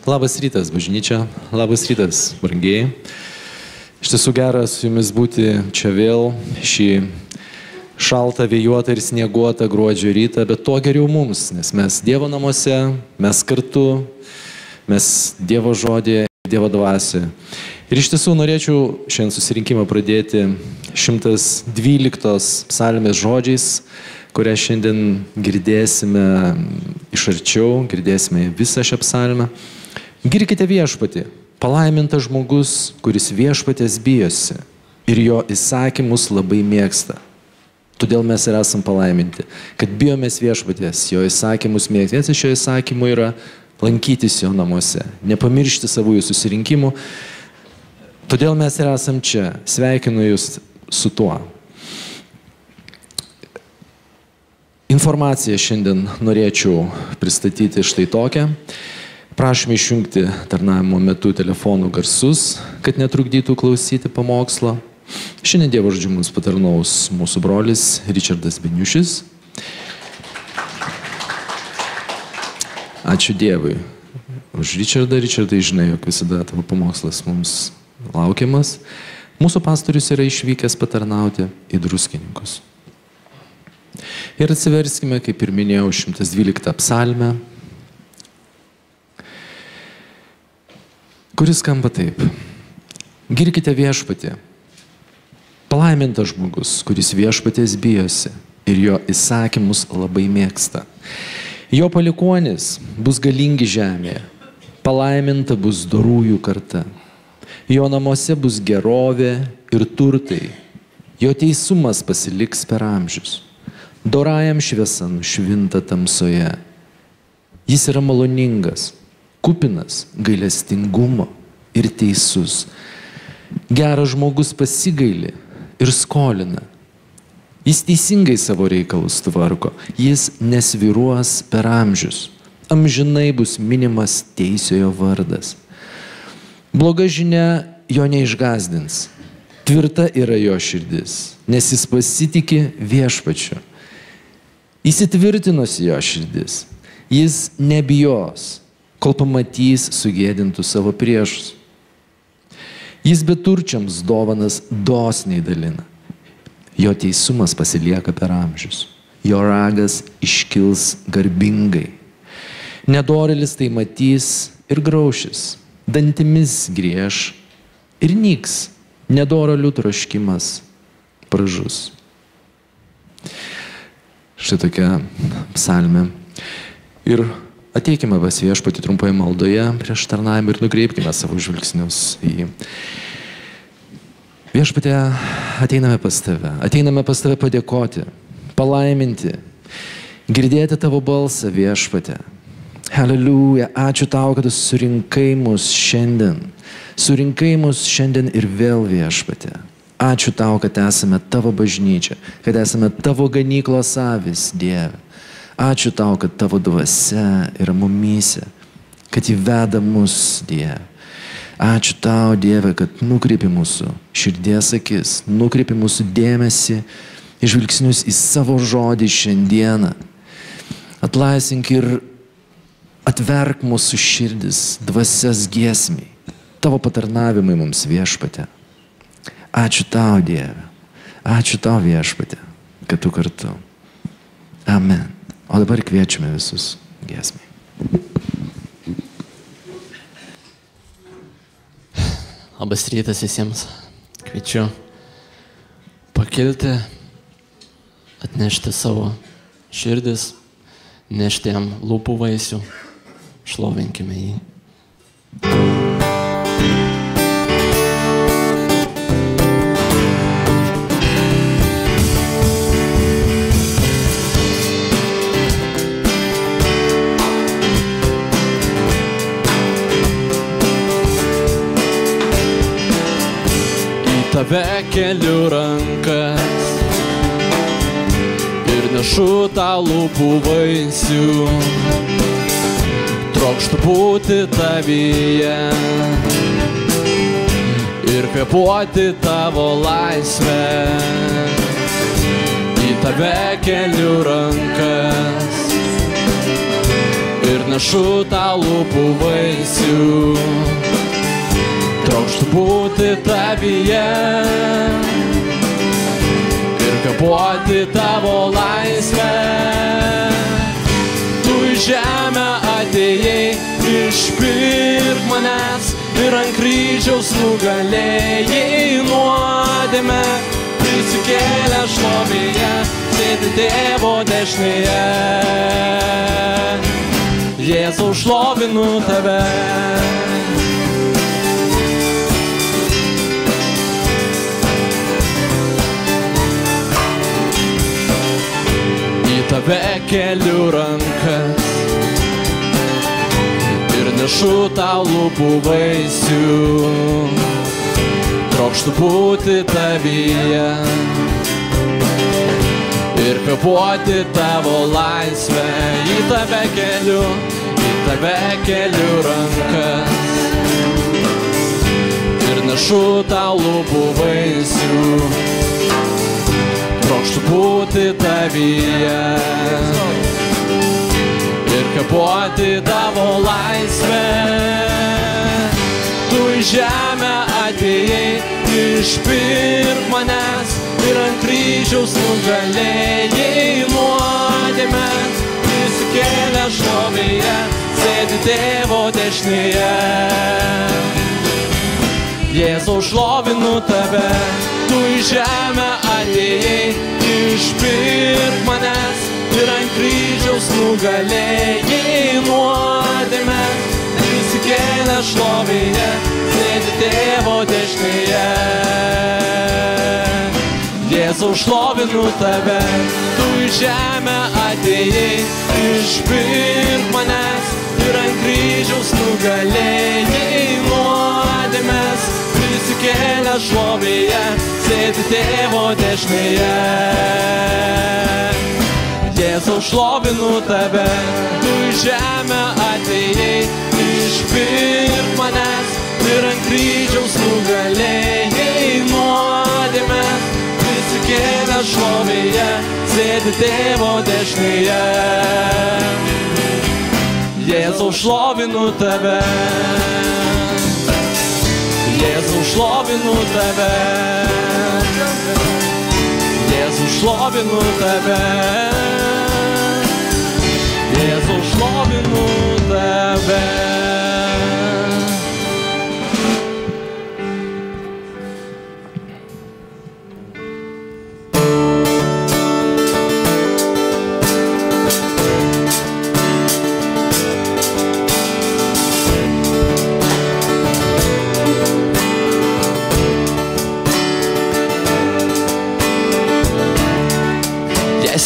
Labas rytas, bažnyčia, labas rytas, brangiai. Iš tiesų gera su jumis būti čia vėl šį šaltą, vėjuotą ir snieguotą gruodžio rytą, bet tuo geriau mums, nes mes Dievo namuose, mes kartu, mes Dievo žodėje, Dievo dvasioje. Ir iš tiesų norėčiau šiandien susirinkimą pradėti 112 psalmės žodžiais, kurią šiandien girdėsime iš arčiau, girdėsime visą šią psalmę. Girkite viešpatį, palaimintas žmogus, kuris viešpatės bijosi ir jo įsakymus labai mėgsta. Todėl mes ir esam palaiminti, kad bijomės viešpatės, jo įsakymus mėgsti. Vienas iš jo įsakymų yra lankytis jo namuose, nepamiršti savųjų susirinkimų. Todėl mes ir esam čia. Sveikinu jūs su tuo. Informaciją šiandien norėčiau pristatyti štai tokią. Prašome išjungti tarnavimo metu telefonų garsus, kad netrukdytų klausyti pamokslo. Šiandien Dievo žodžiu mums patarnaus mūsų brolis Ričardas Beniušis. Ačiū Dievui už Ričardą. Ričardai, žinai, jog visada tavo pamokslas mums laukiamas. Mūsų pastorius yra išvykęs patarnauti į Druskininkus. Ir atsiverskime, kaip ir minėjau, 112 psalmę, kuris skamba taip. Girkite viešpatį, palaimintas žmogus, kuris viešpatės bijosi ir jo įsakymus labai mėgsta. Jo palikuonis bus galingi žemėje, palaiminta bus dorųjų karta. Jo namuose bus gerovė ir turtai, jo teisumas pasiliks per amžius. Dorajam šviesa nušvinta tamsoje. Jis yra maloningas, kupinas gailestingumo ir teisus. Geras žmogus pasigaili ir skolina. Jis teisingai savo reikalus tvarko. Jis nesvyruos per amžius. Amžinai bus minimas teisiojo vardas. Bloga žinia jo neišgąsdins. Tvirta yra jo širdis, nes jis pasitiki viešpačiu. Įsitvirtinusi jo širdis. Jis nebijos, kol pamatys sugėdintų savo priešus. Jis beturčiams dovanas dosniai dalina. Jo teisumas pasilieka per amžius. Jo ragas iškils garbingai. Nedorėlis tai matys ir graušis, dantimis grieš ir nyks. Nedorėlių troškimas pražus. Štai tokia psalmė. Ir ateikime pas viešpatį trumpai maldoje prieš tarnavimą ir nukreipkime savo žvilgsnius į jį. Viešpatė, ateiname pas tave padėkoti, palaiminti, girdėti tavo balsą, viešpatė. Haleliuja, ačiū tau, kad surinkai mus šiandien ir vėl, viešpatė. Ačiū tau, kad esame tavo bažnyčia, kad esame tavo ganyklos avys, Dieve. Ačiū tau, kad tavo dvasia yra mumyse, kad jį veda mus, Dieve. Ačiū tau, Dieve, kad nukreipi mūsų širdies akis, nukreipi mūsų dėmesį, žvilgsnius į savo žodį šiandieną. Atlaisink ir atverk mūsų širdis, dvasias giesmiai, tavo patarnavimai mums, viešpate. Ačiū tau, Dieve. Ačiū tau, viešpate, kad tu kartu. Amen. O dabar kviečiame visus giesmai. Labas rytas visiems. Kviečiu pakilti, atnešti savo širdis, nešti jam lūpų vaisių. Šlovinkime jį. Tave keliu rankas ir nešu tą lūpų vaisių. Trokštu būti tavyje ir kvėpuoti tavo laisvę. Į tave keliu rankas ir nešu tau lūpų vaisių. Trokštu būti tavyje ir kvėpuoti tavo laisvę. Tu į žemę atėjai, išpirk manęs ir ant kryžiaus nugalėjai nuodėmę. Prisikėlę šlovėje, sėdi Tėvo dešinėje. Jėzau, šlovinu tave. Į tave keliu rankas ir nešu tau lūpų vaisių. Trokštu būti tavyje ir kvėpuoti tavo laisvę. Į tave keliu rankas ir nešu tau lūpų vaisių. Trokštu būti tavyje ir kvėpuoti tavo laisvę. Tu į žemę atėjai, išpirk manęs ir ant kryžiaus nugalėjai nuodėmę. Prisikėlę šlovėje, sėdi Tėvo dešinėje. Jėzau, šlovinu tave. Tu į žemę atėjai, išpirk manęs ir ant kryžiaus nugalėjai nuodėmę. Prisikėlę šlovėje, sėdi Tėvo dešinėje. Jėzau, šlovinu tave. Tu į žemę atėjai, išpirk manęs ir ant kryžiaus nugalėjai nuodėmes. Prisikėlę šlovėje, sėdi Tėvo dešinėje. Jėzau, šlovinu tave. Tu į žemę atėjai, išpirk manęs ir ant kryžiaus nugalėjai nuodėmes. Prisikėlę šlovėje, sėdi Tėvo dešinėje. Jėzau, šlovinu tave. Jėzau, šlovinu tave. Jėzau, šlovinu tave. Jėzau, šlovinu tave.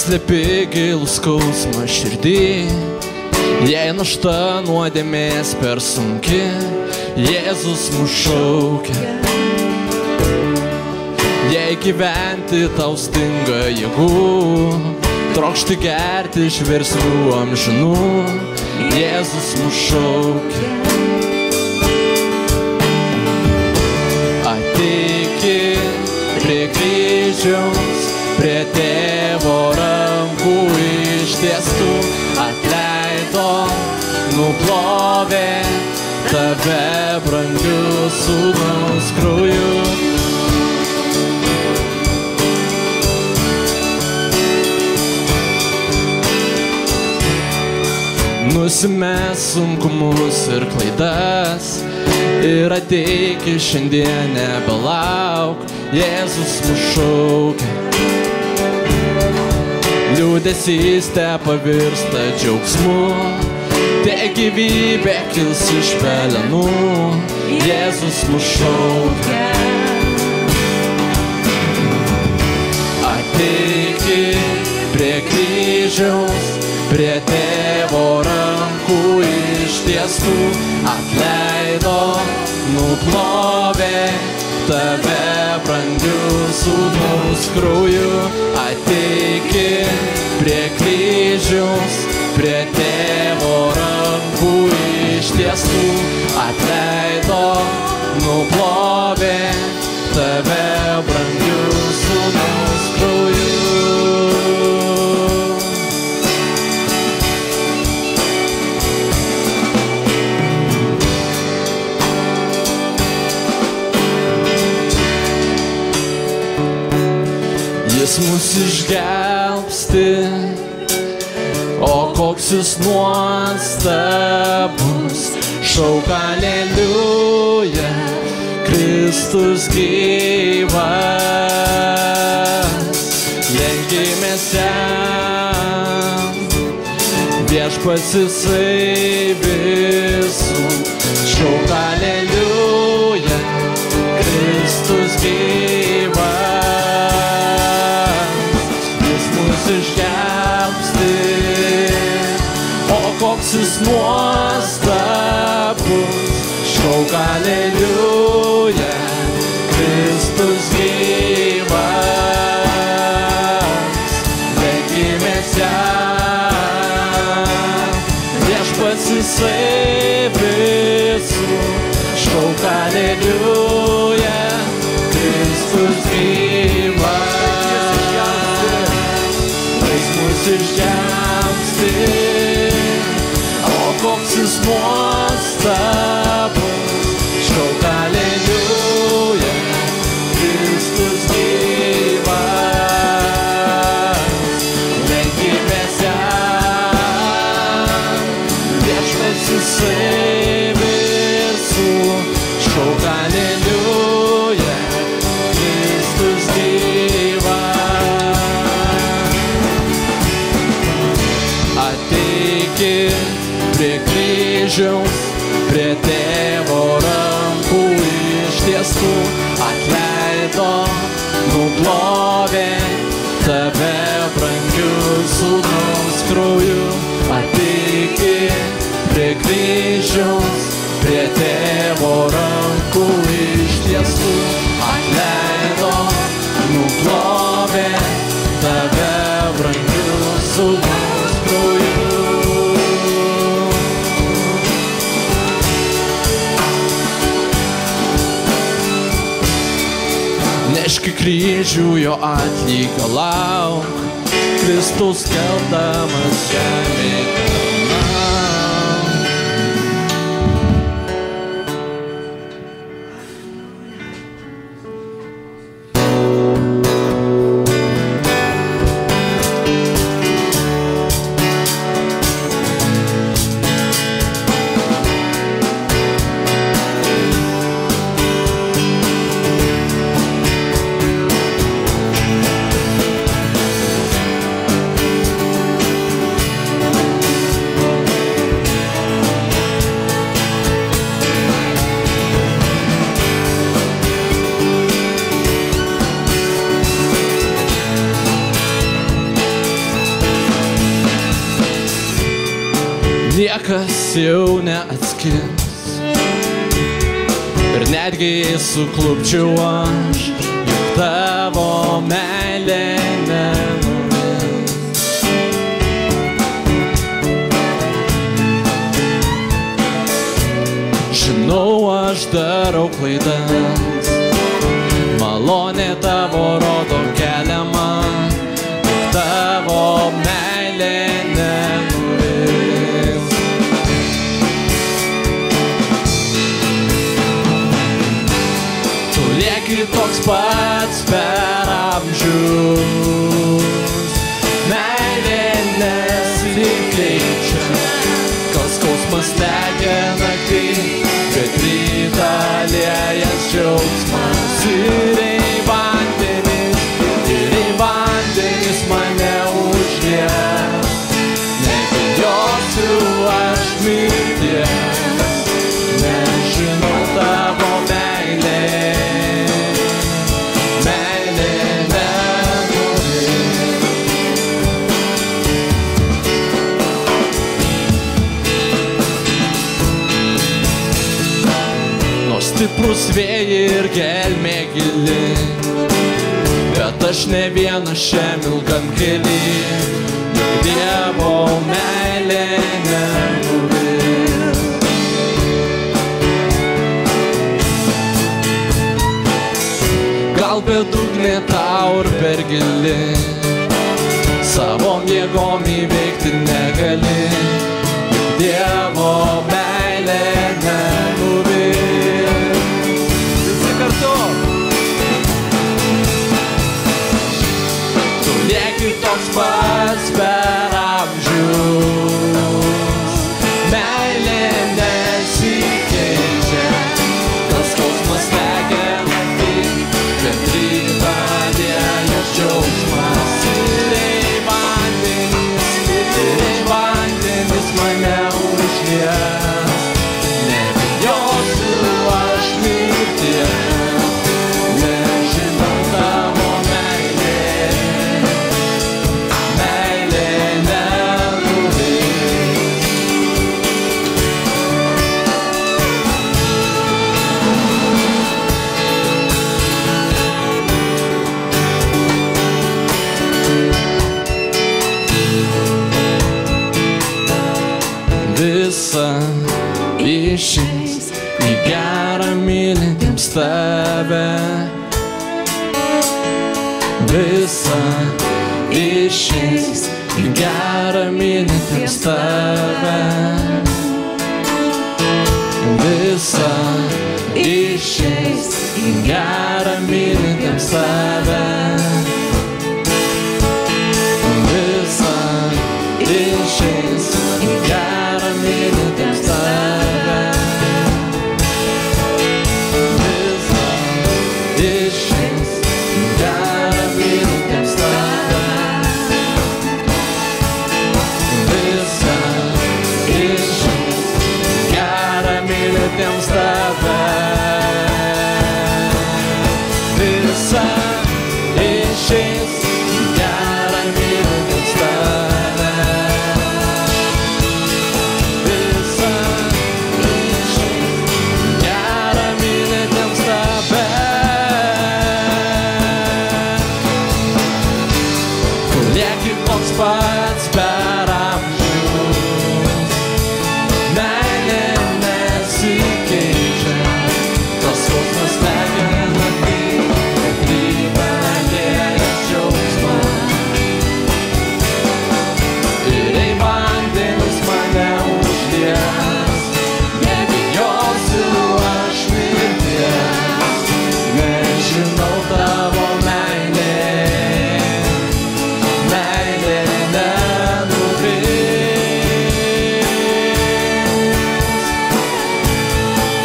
Slepi gilų skausmą širdį, jei našta nuodėmės per sunki, Jėzus mus šaukia. Jei gyventi tau stinga jėgų, trokšti gerti iš versmių amžinų, Jėzus mus šaukia. Ateikit prie kryžiaus, prie Tėvo rankų ištiestų, atleido, nuplovė tave brangiu sūnaus krauju. Nusimes sunkumus ir klaidas ir ateik šiandien, nebelauk, Jėzus mus šaukia. Liūdesys te pavirsta džiaugsmu, te gyvybė kils iš pelenų, Jėzus mus šaukia. Ateikit prie kryžiaus, prie Tėvo rankų ištiestų, atleido, nuplovė tave brangiu sūnaus krauju. Ateikit prie kryžiaus, prie Tėvo rankų ištiestų, atleido, nuplovė tave brangiu sūnaus krauju. mus išgelbsti, o koks jis nuostabus, šauk aleliuja, Kristus gyvas, lenkimės jam, viešpats jisai visų, šauk aleliuja, Kristus gyvas, jis mus išgelbsti, o koks jis nuostabus, šauk aleliuja, Kristus gyvas, lenkimės jam, viešpats jisai visų, šauk aleliuja, Kristus gyvas, jis mus išgelbsti, o koks jis nuostabus, šauk aleliuja, Kristus gyvas, lenkimės jam, viešpats jisai visų, šauk aleliuja, Kristus gyvas. Ateikit prie kryžiaus, prie tėvo rankų ištiestų, atleido, nuplovė tave brangiu sūnaus krauju. Ateikit prie kryžiaus, prie tėvo rankų ištiestų, atleido, nuplovė tave brangiu sūnaus krauju. Neški kryžių jo atlygio lauk, Kristus keldamas žemėje tarnauk. Niekas jau neatskins ir netgi suklupčiau aš, juk tavo meilė nenumins. Žinau, aš darau klaidas, malonė tavo rodo kelią man, juk tavo meilė nenumins. Toks pats per amžius, meilė nesikeičia, kol skausmas lekia naktį, bet rytą liejas džiaugsmas. Ir į vandenis mane užlies, nebijosiu aš mirties, nežinau tavo meilė. Stiprus vėjai ir gelmė gili, bet aš ne vienas šiam ilgam kely, juk Dievo meilė nenuvirs. Gal bedugnė tau ir per gili, savom jėgom įveikti negali, juk Dievo meilė nenuvirs. lieki toks pats per amžius. Meilė nesikeičia, tas skausmas nekena tik, kantrybė dėja džiaugsmas. Ir vandenis mane užlies, nebijosiu aš mirties, nežinau tavo meilė nenuvirs. Visa išeis į gerą mylintiems tave. Visa išeis į gerą mylintiems tave. Visa išeis į gerą mylintiems tave. Visa išeis į gerą mylintiems tave. Visa išeis į gerą mylintiems tave. Visa išeis į gerą mylintiems tave. Visa išeis į gerą mylintiems tave. Visa išeis į gerą mylintiems tave. Tu lieki toks pats per amžius. Meilė nesikeičia, tas skausmas nekena tik, kantrybė dėja džiaugsmas. Ir vandenis mane užlies, nebijosiu aš mirties, nežinau tavo meilė nenuvirs.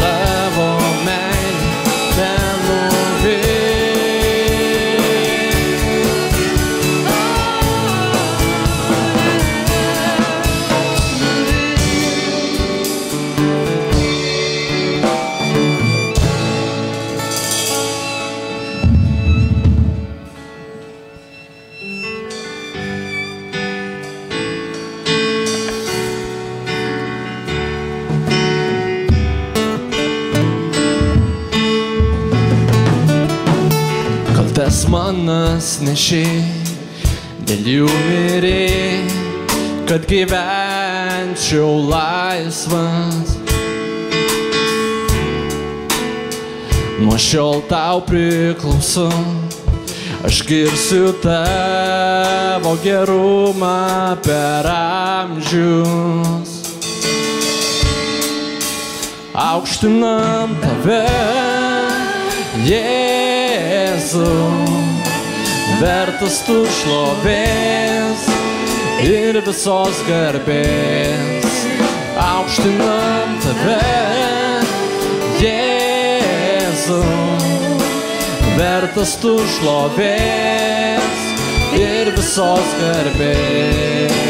Tavo meilė kaltes manas nešiai, dėl jų mirei, kad gyvenčiau laisvas. Nuo šiol tau priklauso, aš girsiu tavo gerumą per amžius. Aukštinam tave, Jėzau, vertas tu šlovės ir visos garbės. Aukštinam tave, Jėzau, vertas tu šlovės ir visos garbės.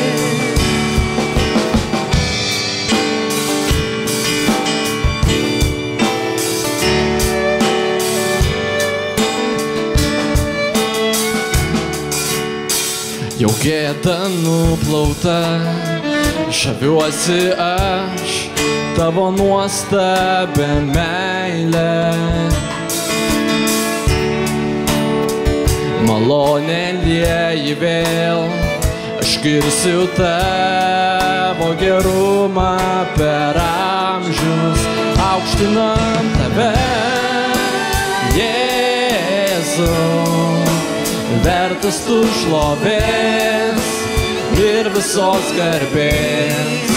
Jau gėda nuplauta, žaviuosi aš tavo nuostabę meilę. Malonė lieji vėl, aš girsiu tavo gerumą per amžius. Aukštinam tave, Jėzau, vertas tu šlovės ir visos garbės.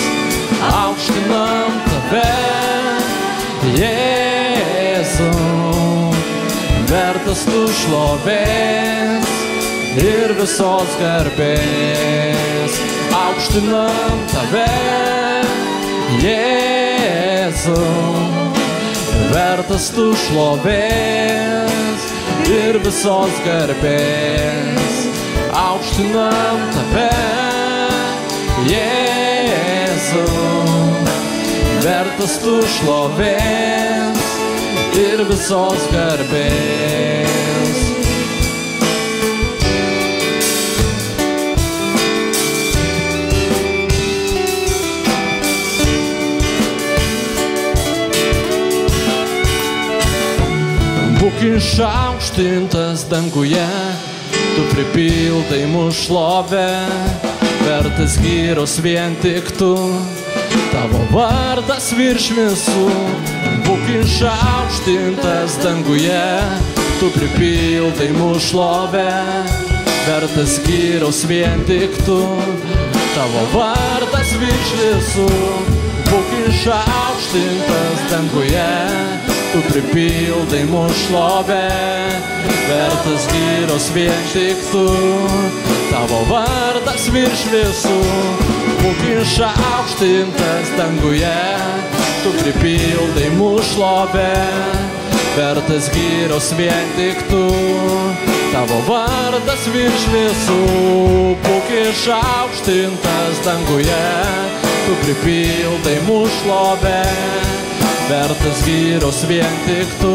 Aukštinam tave, Jėzau, vertas tu šlovės ir visos garbės. Aukštinam tave, Jėzau, vertas tu šlovės ir visos garbės. Aukštinam tave, Jėzau, vertas tu šlovės ir visos garbės. Būk išaukštintas danguje, tu pripildai mūsų šlovę, vertas gyros vien tik tu, tavo vardas virš visų. Būk išaukštintas danguje, tu pripildai mūsų šlovę, vertas gyros vien tik tu, tavo vardas virš visų. Būk išaukštintas danguje, tu pripildai mūsų šlovę, vertas gyros vien tik tu, tavo vardas virš visų. Būk išaukštintas danguje, tu pripildai mūsų šlovę, vertas gyros vien tik tu, tavo vardas virš visų. Būk išaukštintas danguje, tu pripildai mūsų šlovę, vertas gyros vien tik tu,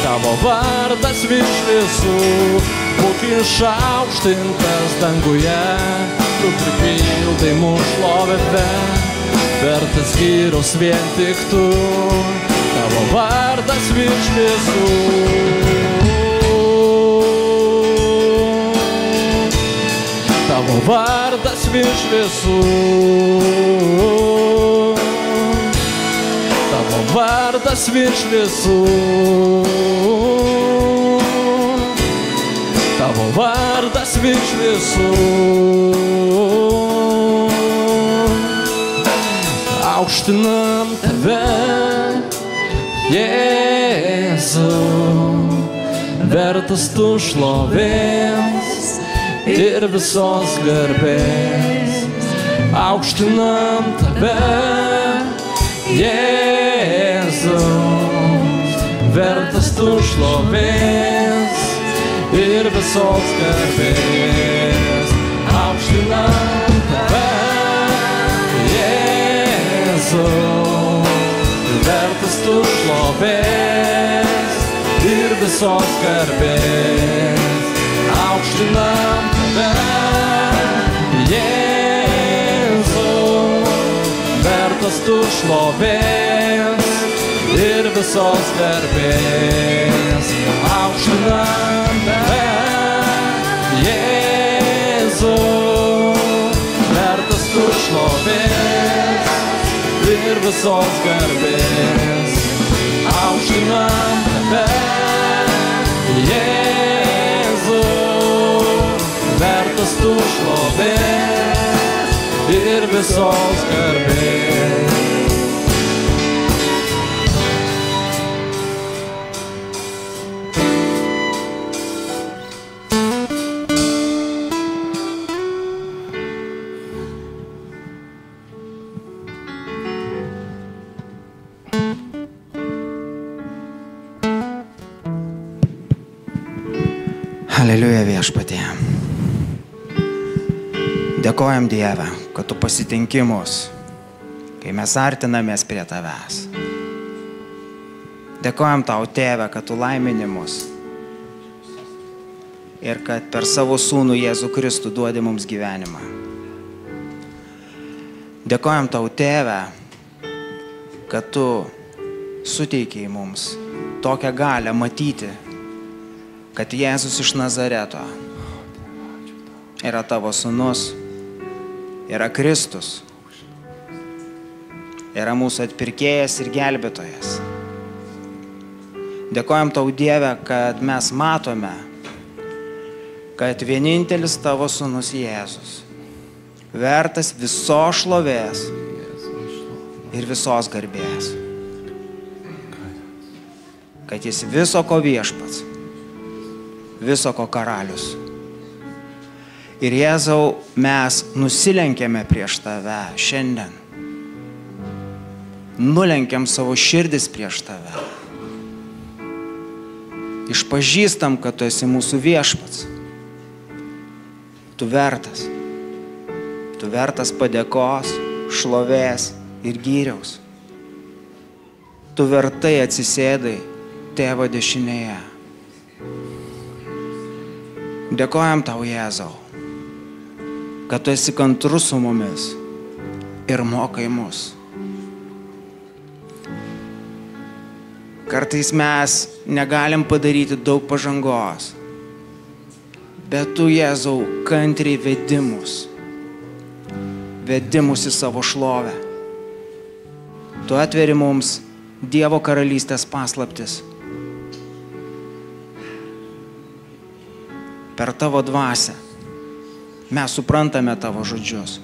tavo vardas virš visų. Būk išaukštintas danguje, tu pripildai mūsų šlovę, vertas gyros vien tik tu, tavo vardas virš visų. Tavo vardas virš visų. Tavo vardas virš visų. Tavo vardas virš visų. Aukštinam tave, Jėzau, vertas tu šlovės ir visos garbės. Aukštinam tave, Jėzau, vertas tu šlovės ir visos garbės. Aukštinam tave, Jėzau, vertas tu šlovės ir visos garbės. Aukštinam tave, Jėzau, vertas tu šlovės ir visos garbės. Aukštinam tave, Jėzau, vertas tu šlovės ir visos garbės. Aukštinam tave, Jėzau, vertas tu šlovės ir visos garbės. Aleliuja viešpatie. Dėkojam Dieve, kad tu pasitinki mus, kai mes artinamės prie tavęs. Dėkojam tau, Tėve, kad tu laimini mus ir kad per savo sūnų Jėzų Kristų duodi mums gyvenimą. Dėkojam tau, Tėve, kad tu suteikiai mums tokią galią matyti, kad Jėzus iš Nazareto yra tavo sūnus, yra Kristus, yra mūsų atpirkėjas ir gelbėtojas. Dėkojam tau, Dieve, kad mes matome, kad vienintelis tavo sūnus Jėzus vertas visos šlovės ir visos garbės. Kad jis viso ko viešpats, viso ko karalius Ir Jėzau, mes nusilenkėme prieš tave šiandien. Nulenkiam savo širdis prieš tave. Išpažįstam, kad tu esi mūsų viešpats. Tu vertas. Tu vertas padėkos, šlovės ir gyriaus. Tu vertai atsisėdai Tėvo dešinėje. Dėkojam tau, Jėzau, kad tu esi kantrus su mumis ir mokai mus. Kartais mes negalim padaryti daug pažangos, bet tu, Jėzau, kantriai vedimus į savo šlovę. Tu atveri mums Dievo karalystės paslaptis. Per tavo dvasią mes suprantame tavo žodžius.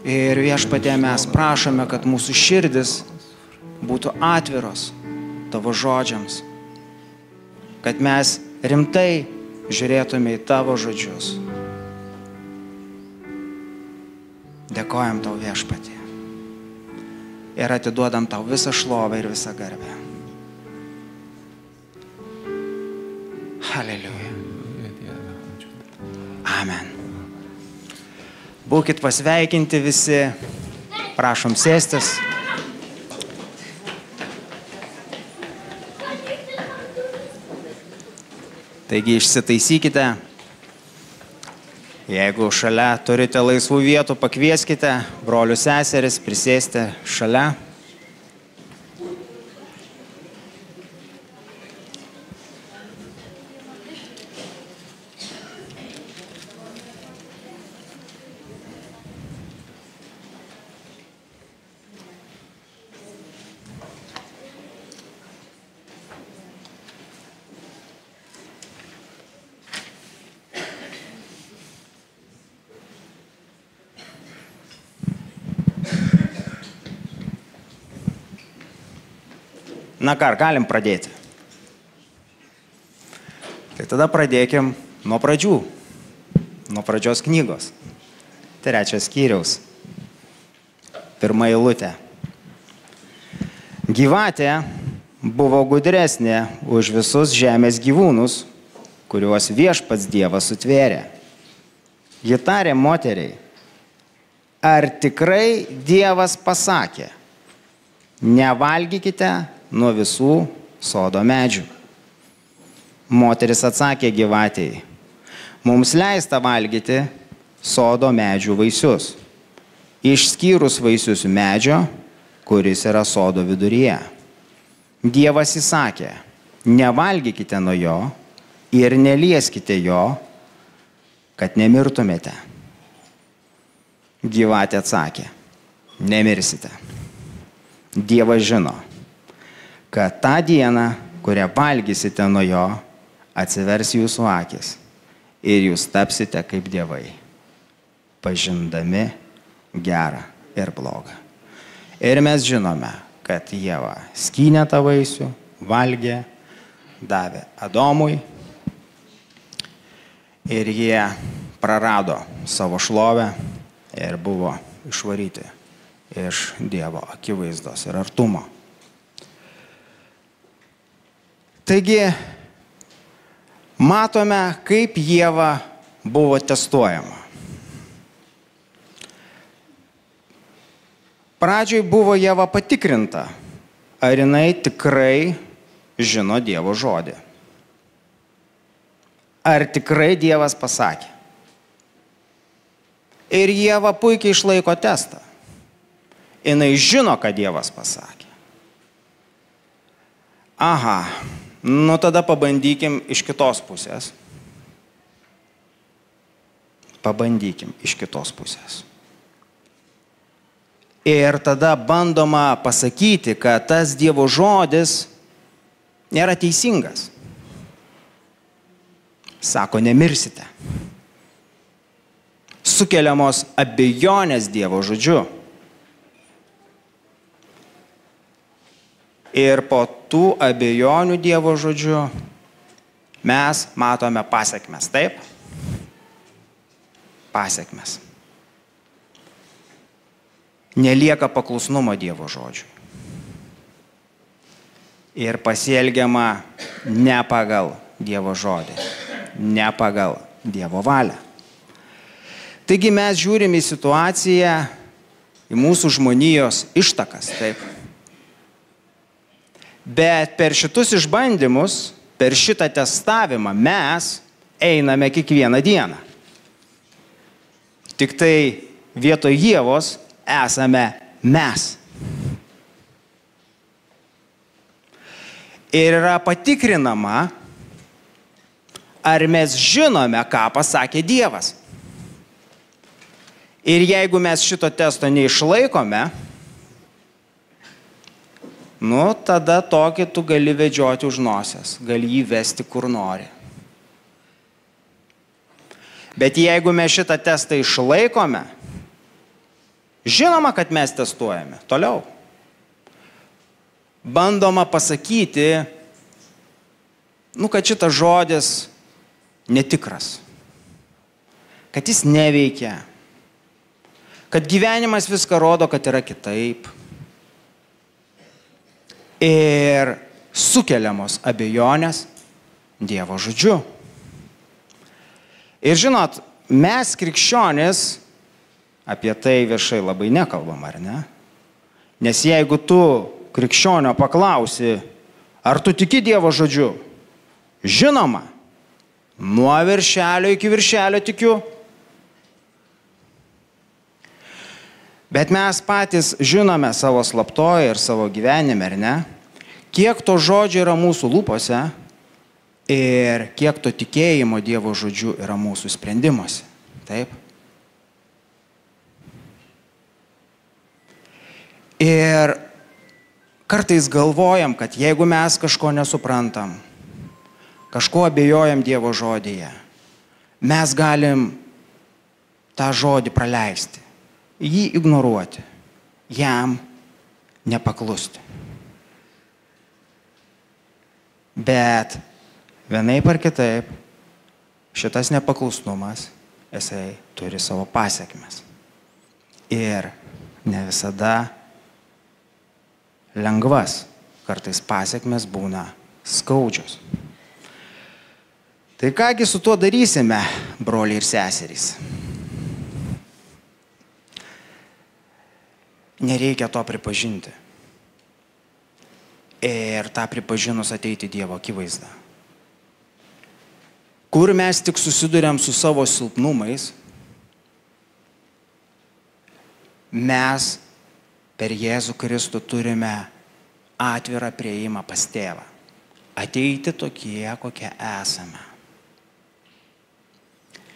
Ir Viešpatie, mes prašome, kad mūsų širdis būtų atviros tavo žodžiams, kad mes rimtai žiūrėtume į tavo žodžius. Dėkojam tau, Viešpatie, ir atiduodam tau visą šlovę ir visą garbę. Haleliuja. Amen. Būkit pasveikinti visi. Prašom sėstis. Taigi išsitaisykite. Jeigu šalia turite laisvų vietų, pakvieskite brolių seseris prisėsti šalia. Na ką, galim pradėti. Tai tada pradėkim nuo pradžių, nuo pradžios knygos. 3 skyriaus, 1 eilutė. Gyvatė buvo gudresnė už visus žemės gyvūnus, kuriuos Viešpats Dievas sutvėrė. Ji tarė moteriai, ar tikrai Dievas pasakė, nevalgykite nuo visų sodo medžių. Moteris atsakė gyvatei, mums leista valgyti sodo medžių vaisius, išskyrus vaisius medžio, kuris yra sodo viduryje. Dievas įsakė, nevalgykite nuo jo ir nelieskite jo, kad nemirtumėte. Gyvatė atsakė, nemirsite. Dievas žino, kad tą dieną, kurią valgysite nuo jo, atsivers jūsų akis ir jūs tapsite kaip dievai, pažindami gerą ir blogą. Ir mes žinome, kad Ieva skynė tą vaisių, valgė, davė Adomui ir jie prarado savo šlovę ir buvo išvaryti iš Dievo akivaizdos ir artumo. Taigi, matome, kaip Ieva buvo testuojama. Pradžioj buvo Ieva patikrinta, ar jinai tikrai žino Dievo žodį. Ar tikrai Dievas pasakė. Ir Ieva puikiai išlaiko testą. Jinai žino, kad Dievas pasakė. Aha. Nu, tada pabandykim iš kitos pusės. Pabandykim iš kitos pusės. Ir tada bandoma pasakyti, kad tas Dievo žodis nėra teisingas. Sako, nemirsite. Sukeliamos abejonės Dievo žodžiu. Ir po tų abejonių Dievo žodžiu mes matome pasekmes, taip? Pasekmes. Nelieka paklusnumo Dievo žodžiui. Ir pasielgiama ne pagal Dievo žodį, ne pagal Dievo valią. Taigi mes žiūrime į situaciją, į mūsų žmonijos ištakas, taip. Bet per šitus išbandymus, per šitą testavimą mes einame kiekvieną dieną. Tik tai vietoj Ievos esame mes. Ir yra patikrinama, ar mes žinome, ką pasakė Dievas. Ir jeigu mes šito testo neišlaikome, tada tokį tu gali vedžioti už nosies, gali jį vesti kur nori. Bet jeigu mes šitą testą išlaikome, žinoma, kad mes testuojame toliau. Bandoma pasakyti, kad šitas žodis netikras, kad jis neveikia, kad gyvenimas viską rodo, kad yra kitaip. Ir sukeliamos abejonės Dievo žodžiu. Ir žinot, mes krikščionys apie tai viešai labai nekalbam, ar ne? Nes jeigu tu krikščionio paklausi, ar tu tiki Dievo žodžiu? Žinoma, nuo viršelio iki viršelio tikiu. Bet mes patys žinome savo slaptoje ir savo gyvenime, ar ne? Kiek to žodžio yra mūsų lūpose ir kiek to tikėjimo Dievo žodžiu yra mūsų sprendimuose. Taip? Ir kartais galvojam, kad jeigu mes kažko nesuprantam, kažko abejojam Dievo žodyje, mes galim tą žodį praleisti, jį ignoruoti, jam nepaklusti. Bet vienaip ar kitaip šitas nepaklusnumas, jisai turi savo pasekmes. Ir ne visada lengvas, kartais pasekmes būna skaudžios. Tai kągi su tuo darysime, broliai ir seserys? Nereikia to pripažinti. Ir tą pripažinus ateiti Dievo akivaizdą. Kur mes tik susiduriam su savo silpnumais, mes per Jėzų Kristų turime atvirą prieimą pas Tėvą. Ateiti tokie, kokie esame.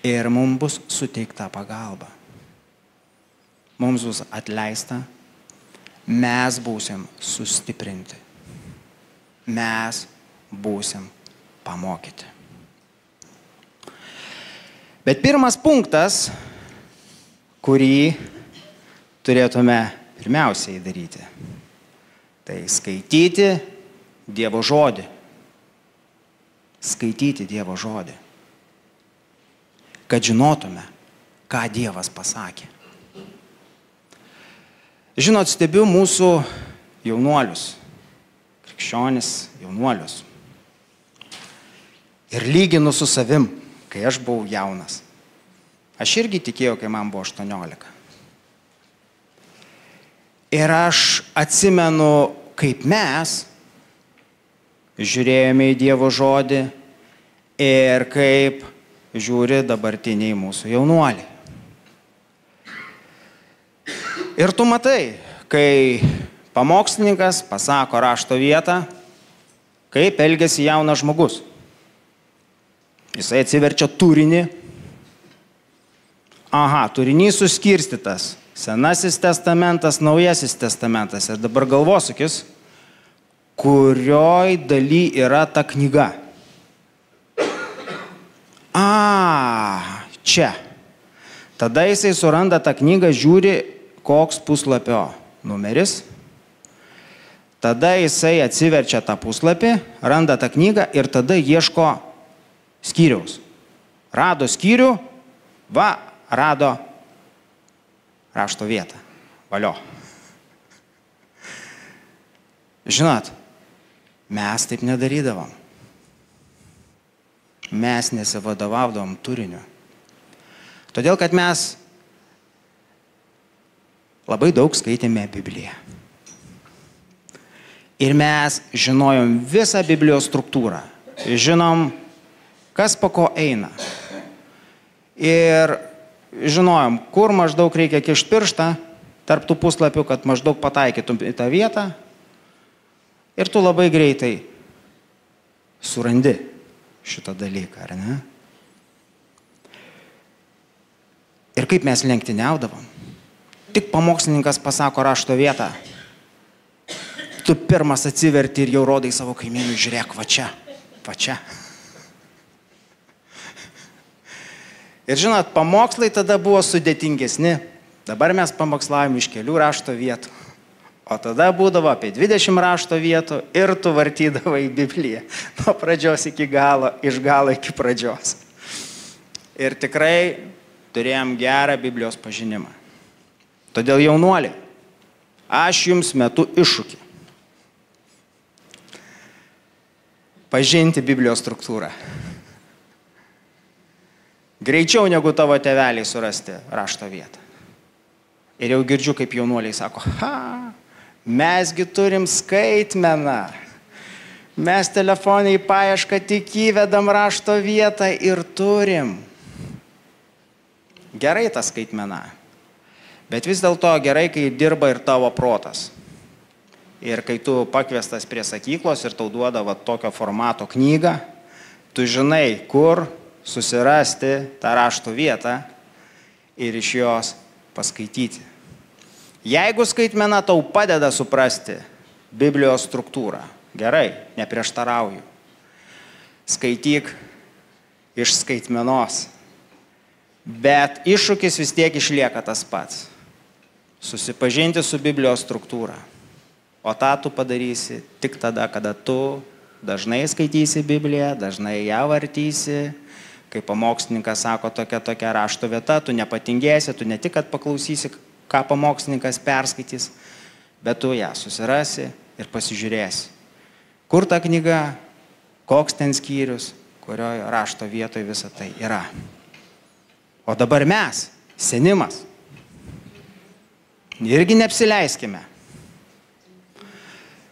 Ir mums bus suteikta pagalba. Mums bus atleista, mes būsim sustiprinti. Mes būsim pamokyti. Bet pirmas punktas, kurį turėtume pirmiausiai daryti, tai skaityti Dievo žodį. Skaityti Dievo žodį. Kad žinotume, ką Dievas pasakė. Žinot, stebiu mūsų jaunuolius, krikščionis jaunuolius. Ir lyginu su savim, kai aš buvau jaunas. Aš irgi tikėjau, kai man buvo 18. Ir aš atsimenu, kaip mes žiūrėjome į Dievo žodį ir kaip žiūri dabartiniai mūsų jaunuoliai. Ir tu matai, kai pamokslininkas pasako rašto vietą, kaip elgiasi jaunas žmogus. Jisai atsiverčia turinį. Aha, turinys suskirstytas. Senasis testamentas, naujasis testamentas. Ir dabar galvosūkis, kurioj daly yra ta knyga. Čia. Tada jisai suranda tą knygą, žiūri, koks puslapio numeris. Tada jisai atsiverčia tą puslapį, randa tą knygą ir tada ieško skyriaus. Rado skyrių, rado rašto vietą. Valio. Žinot, mes taip nedarydavom. Mes nesivadovaudavom turiniu. Todėl, kad mes labai daug skaitėme Bibliją. Ir mes žinojom visą Biblijos struktūrą. Žinom, kas po ko eina. Ir žinojom, kur maždaug reikia kišti pirštą tarp tų puslapių, kad maždaug pataikytum į tą vietą. Ir tu labai greitai surandi šitą dalyką, ar ne? Ir kaip mes lenktyniaudavom. Tik pamokslininkas pasako rašto vietą. Tu pirmas atsiverti ir jau rodai savo kaimynui, žiūrėk, va čia, va čia. Ir žinot, pamokslai tada buvo sudėtingesni. Dabar mes pamokslavom iš kelių rašto vietų. O tada būdavo apie 20 rašto vietų ir tu vartydavai Bibliją. Nuo pradžios iki galo, iš galo iki pradžios. Ir tikrai turėjom gerą Biblijos pažinimą. Todėl jaunuoliai, aš jums metu iššūkį. Pažinti Biblijos struktūrą. Greičiau negu tavo tėveliai surasti rašto vietą. Ir jau girdžiu, kaip jaunuoliai sako, mesgi turim skaitmeną. Mes telefonai paiešką tik įvedam rašto vietą ir turim. Gerai ta skaitmena. Bet vis dėlto gerai, kai dirba ir tavo protas. Ir kai tu pakviestas prie sakyklos ir tau duoda tokio formato knygą, tu žinai, kur susirasti tą rašto vietą ir iš jos paskaityti. Jeigu skaitmena tau padeda suprasti Biblijos struktūrą, gerai, neprieštarauju. Skaityk iš skaitmenos. Bet iššūkis vis tiek išlieka tas pats. Susipažinti su Biblijos struktūra. O tą tu padarysi tik tada, kada tu dažnai skaitysi Bibliją, dažnai ją vartysi. Kai pamokslininkas sako tokia rašto vieta, tu nepatingėsi, tu ne tik, kad paklausysi, ką pamokslininkas perskaitys, bet tu ją susirasi ir pasižiūrėsi. Kur ta knyga, koks ten skyrius, kurioje rašto vietoje visa tai yra. O dabar mes, senimas, irgi neapsileiskime.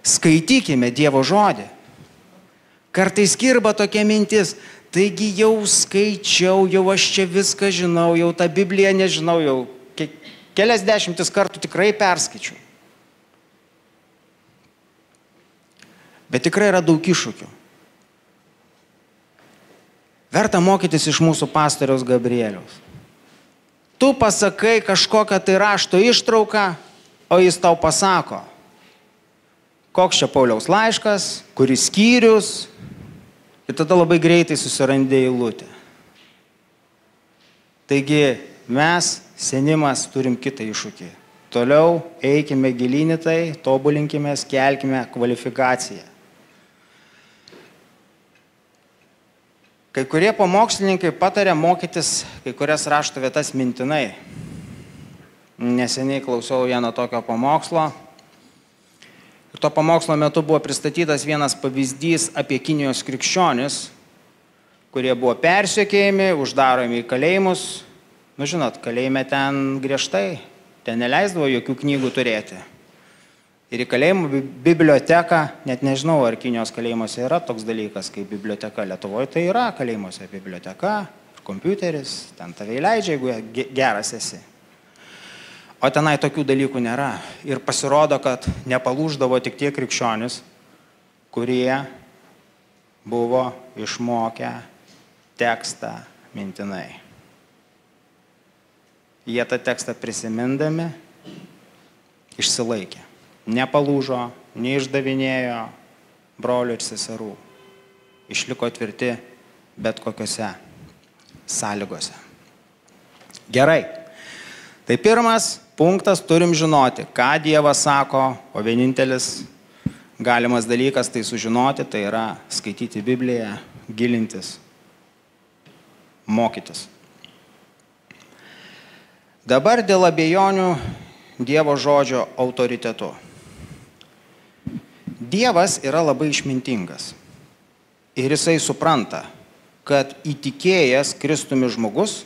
Skaitykime Dievo žodį. Kartais kirba tokia mintis, taigi jau skaičiau, jau aš čia viską žinau, jau tą Bibliją nežinau, jau kelias dešimtis kartų tikrai perskaičiau. Bet tikrai yra daug iššūkių. Verta mokytis iš mūsų pastoriaus Gabrieliaus. Tu pasakai kažkokią tai rašto ištrauką, o jis tau pasako, koks čia Pauliaus laiškas, kuris skyrius, ir tada labai greitai susirandi eilutę. Taigi mes, senimas, turim kitą iššūkį. Toliau eikime gilinį tai, tobulinkime, kelkime kvalifikaciją. Kai kurie pamokslininkai patarė mokytis kai kurias rašto vietas mintinai. Neseniai klausiau vieno tokio pamokslo. Ir to pamokslo metu buvo pristatytas vienas pavyzdys apie Kinijos krikščionis, kurie buvo persekiojami, uždaromi į kalėjimus. Nu, žinot, kalėjime ten griežtai, ten neleisdavo jokių knygų turėti. Ir į kalėjimų biblioteką, net nežinau, ar Kinijos kalėjimuose yra toks dalykas kaip biblioteka. Lietuvoje tai yra kalėjimuose biblioteka, kompiuteris, ten tave įleidžia, jeigu geras esi. O tenai tokių dalykų nėra. Ir pasirodo, kad nepalūždavo tik tie krikščionis, kurie buvo išmokę tekstą mintinai. Jie tą tekstą prisimindami išsilaikė. Nepalūžo, neišdavinėjo brolių ir seserų. Išliko tvirti bet kokiose sąlygose. Gerai. Tai pirmas punktas, turim žinoti, ką Dievas sako, o vienintelis galimas dalykas tai sužinoti, tai yra skaityti Bibliją, gilintis mokytis. Dabar dėl abejonių Dievo žodžio autoritetu. Dievas yra labai išmintingas ir jisai supranta, kad įtikėjęs Kristumi žmogus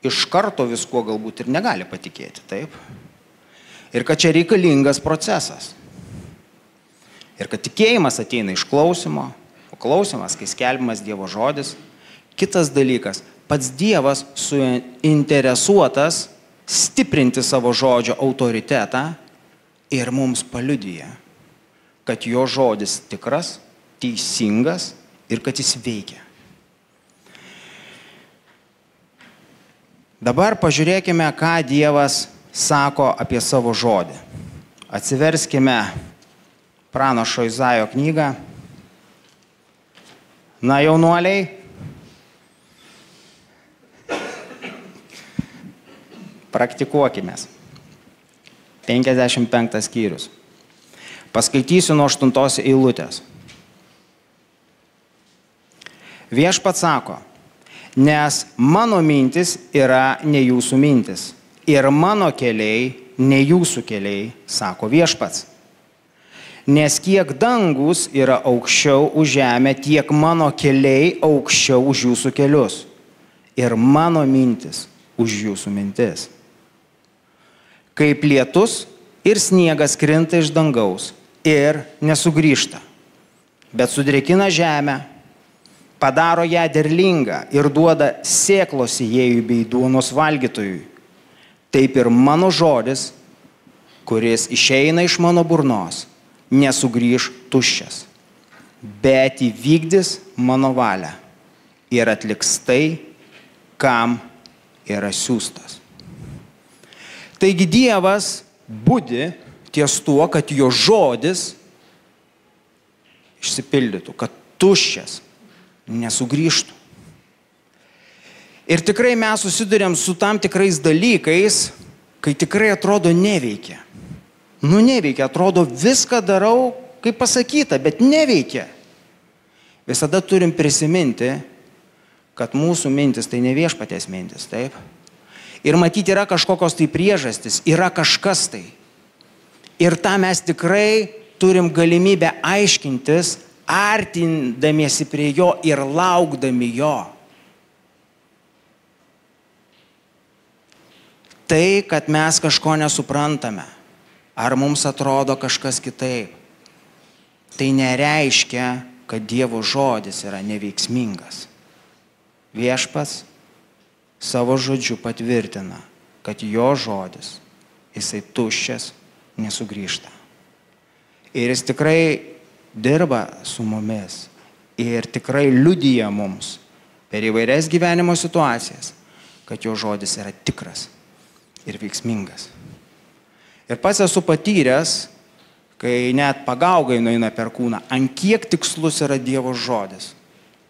iš karto viskuo galbūt ir negali patikėti, taip? Ir kad čia reikalingas procesas. Ir kad tikėjimas ateina iš klausimo, o klausimas, kai skelbiamas Dievo žodis. Kitas dalykas, pats Dievas suinteresuotas stiprinti savo žodžio autoritetą ir mums paliudyja, kad jo žodis tikras, teisingas ir kad jis veikia. Dabar pažiūrėkime, ką Dievas sako apie savo žodį. Atsiverskime pranašo Izaijo knygą. Na, jaunuoliai, praktikuokimės. 55 skyrius. Paskaitysiu nuo 8 eilutės. Viešpats sako, nes mano mintis yra ne jūsų mintis ir mano keliai ne jūsų keliai, sako viešpats. Nes kiek dangus yra aukščiau už žemę, tiek mano keliai aukščiau už jūsų kelius ir mano mintis už jūsų mintis. Kaip lietus ir sniegas krinta iš dangaus ir nesugrįžta, bet sudrėkina žemę, padaro ją derlingą ir duoda sėklos sėjėjui bei duonos valgytojui. Taip ir mano žodis, kuris išeina iš mano burnos, nesugrįž tuščias, bet įvykdys mano valią ir atliks tai, kam yra siųstas. Taigi Dievas budi ties tuo, kad jo žodis išsipildytų, kad tuščias nesugrįžtų. Ir tikrai mes susidurėm su tam tikrais dalykais, kai tikrai atrodo neveikia. Neveikia, atrodo viską darau, kaip pasakyta, bet neveikia. Visada turim prisiminti, kad mūsų mintis tai ne viešpaties mintis, taip? Ir matyti yra kažkokios tai priežastis, yra kažkas tai. Ir tą mes tikrai turim galimybę aiškintis, artindamiesi prie jo ir laukdami jo. Tai, kad mes kažko nesuprantame, ar mums atrodo kažkas kitaip, tai nereiškia, kad Dievo žodis yra neveiksmingas. Viešpats savo žodžiu patvirtina, kad jo žodis, jisai tuščias, nesugrįžta. Ir jis tikrai dirba su mumis ir tikrai liudija mums per įvairias gyvenimo situacijas, kad jo žodis yra tikras ir veiksmingas. Ir pats esu patyręs, kai net pagaugai nueina per kūną, ant kiek tikslus yra Dievo žodis,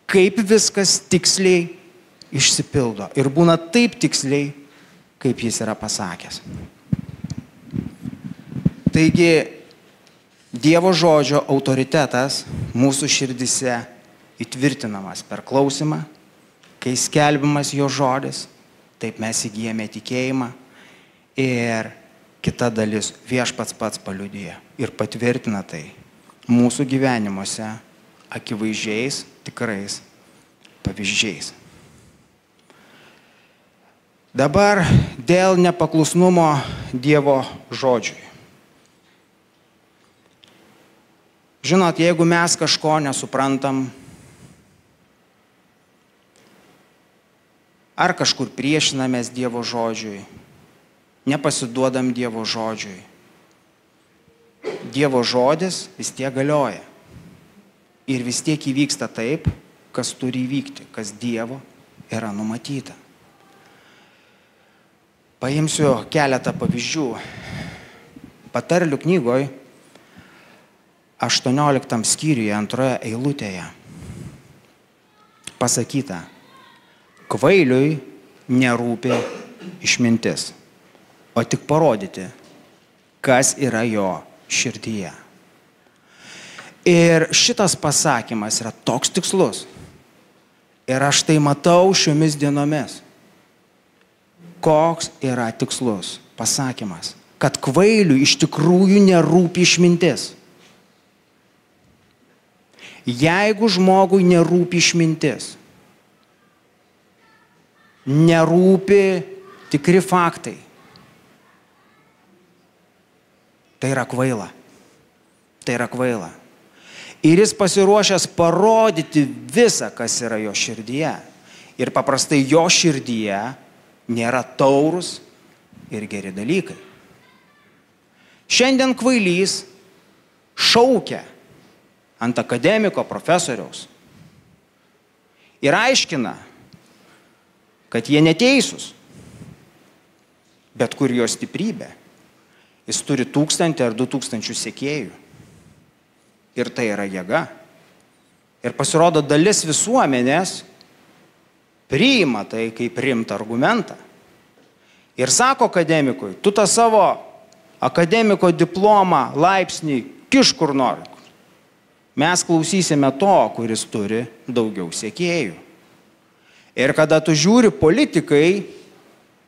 kaip viskas tiksliai išsipildo ir būna taip tiksliai, kaip jis yra pasakęs. Taigi, Dievo žodžio autoritetas mūsų širdise įtvirtinamas per klausimą, kai skelbiamas jo žodis, taip mes įgyjame tikėjimą ir kita dalis viešpats pats paliudija ir patvirtina tai mūsų gyvenimuose akivaizdžiais, tikrais pavyzdžiais. Dabar dėl nepaklusnumo Dievo žodžiui. Žinot, jeigu mes kažko nesuprantam, ar kažkur priešinamės Dievo žodžiui, nepasiduodam Dievo žodžiui, Dievo žodis vis tiek galioja. Ir vis tiek įvyksta taip, kas turi įvykti, kas Dievo yra numatyta. Paimsiu keletą pavyzdžių. Patarlių knygoje 18 skyriuje 2 eilutėje pasakyta, kvailiui nerūpi išmintis, o tik parodyti, kas yra jo širdyje. Ir šitas pasakymas yra toks tikslus Ir aš tai matau šiomis dienomis. Koks yra tikslus pasakymas, kad kvailiui iš tikrųjų nerūpi išmintis. Jeigu žmogui nerūpi išmintis, nerūpi tikri faktai, tai yra kvaila. Tai yra kvaila. Ir jis pasiruošęs parodyti visą, kas yra jo širdyje. Ir paprastai jo širdyje nėra taurūs ir geri dalykai. Šiandien kvailys šaukia ant akademiko profesoriaus ir aiškina, kad jie neteisūs. Bet kur jo stiprybė? Jis turi 1000 ar 2000 sekėjų. Ir tai yra jėga. Ir pasirodo, dalis visuomenės priima tai kaip rimtą argumentą. Ir sako akademikui, tu tą savo akademiko diplomą, laipsnį kiš kur nori. Mes klausysime to, kuris turi daugiau sekėjų. Ir kada tu žiūri, politikai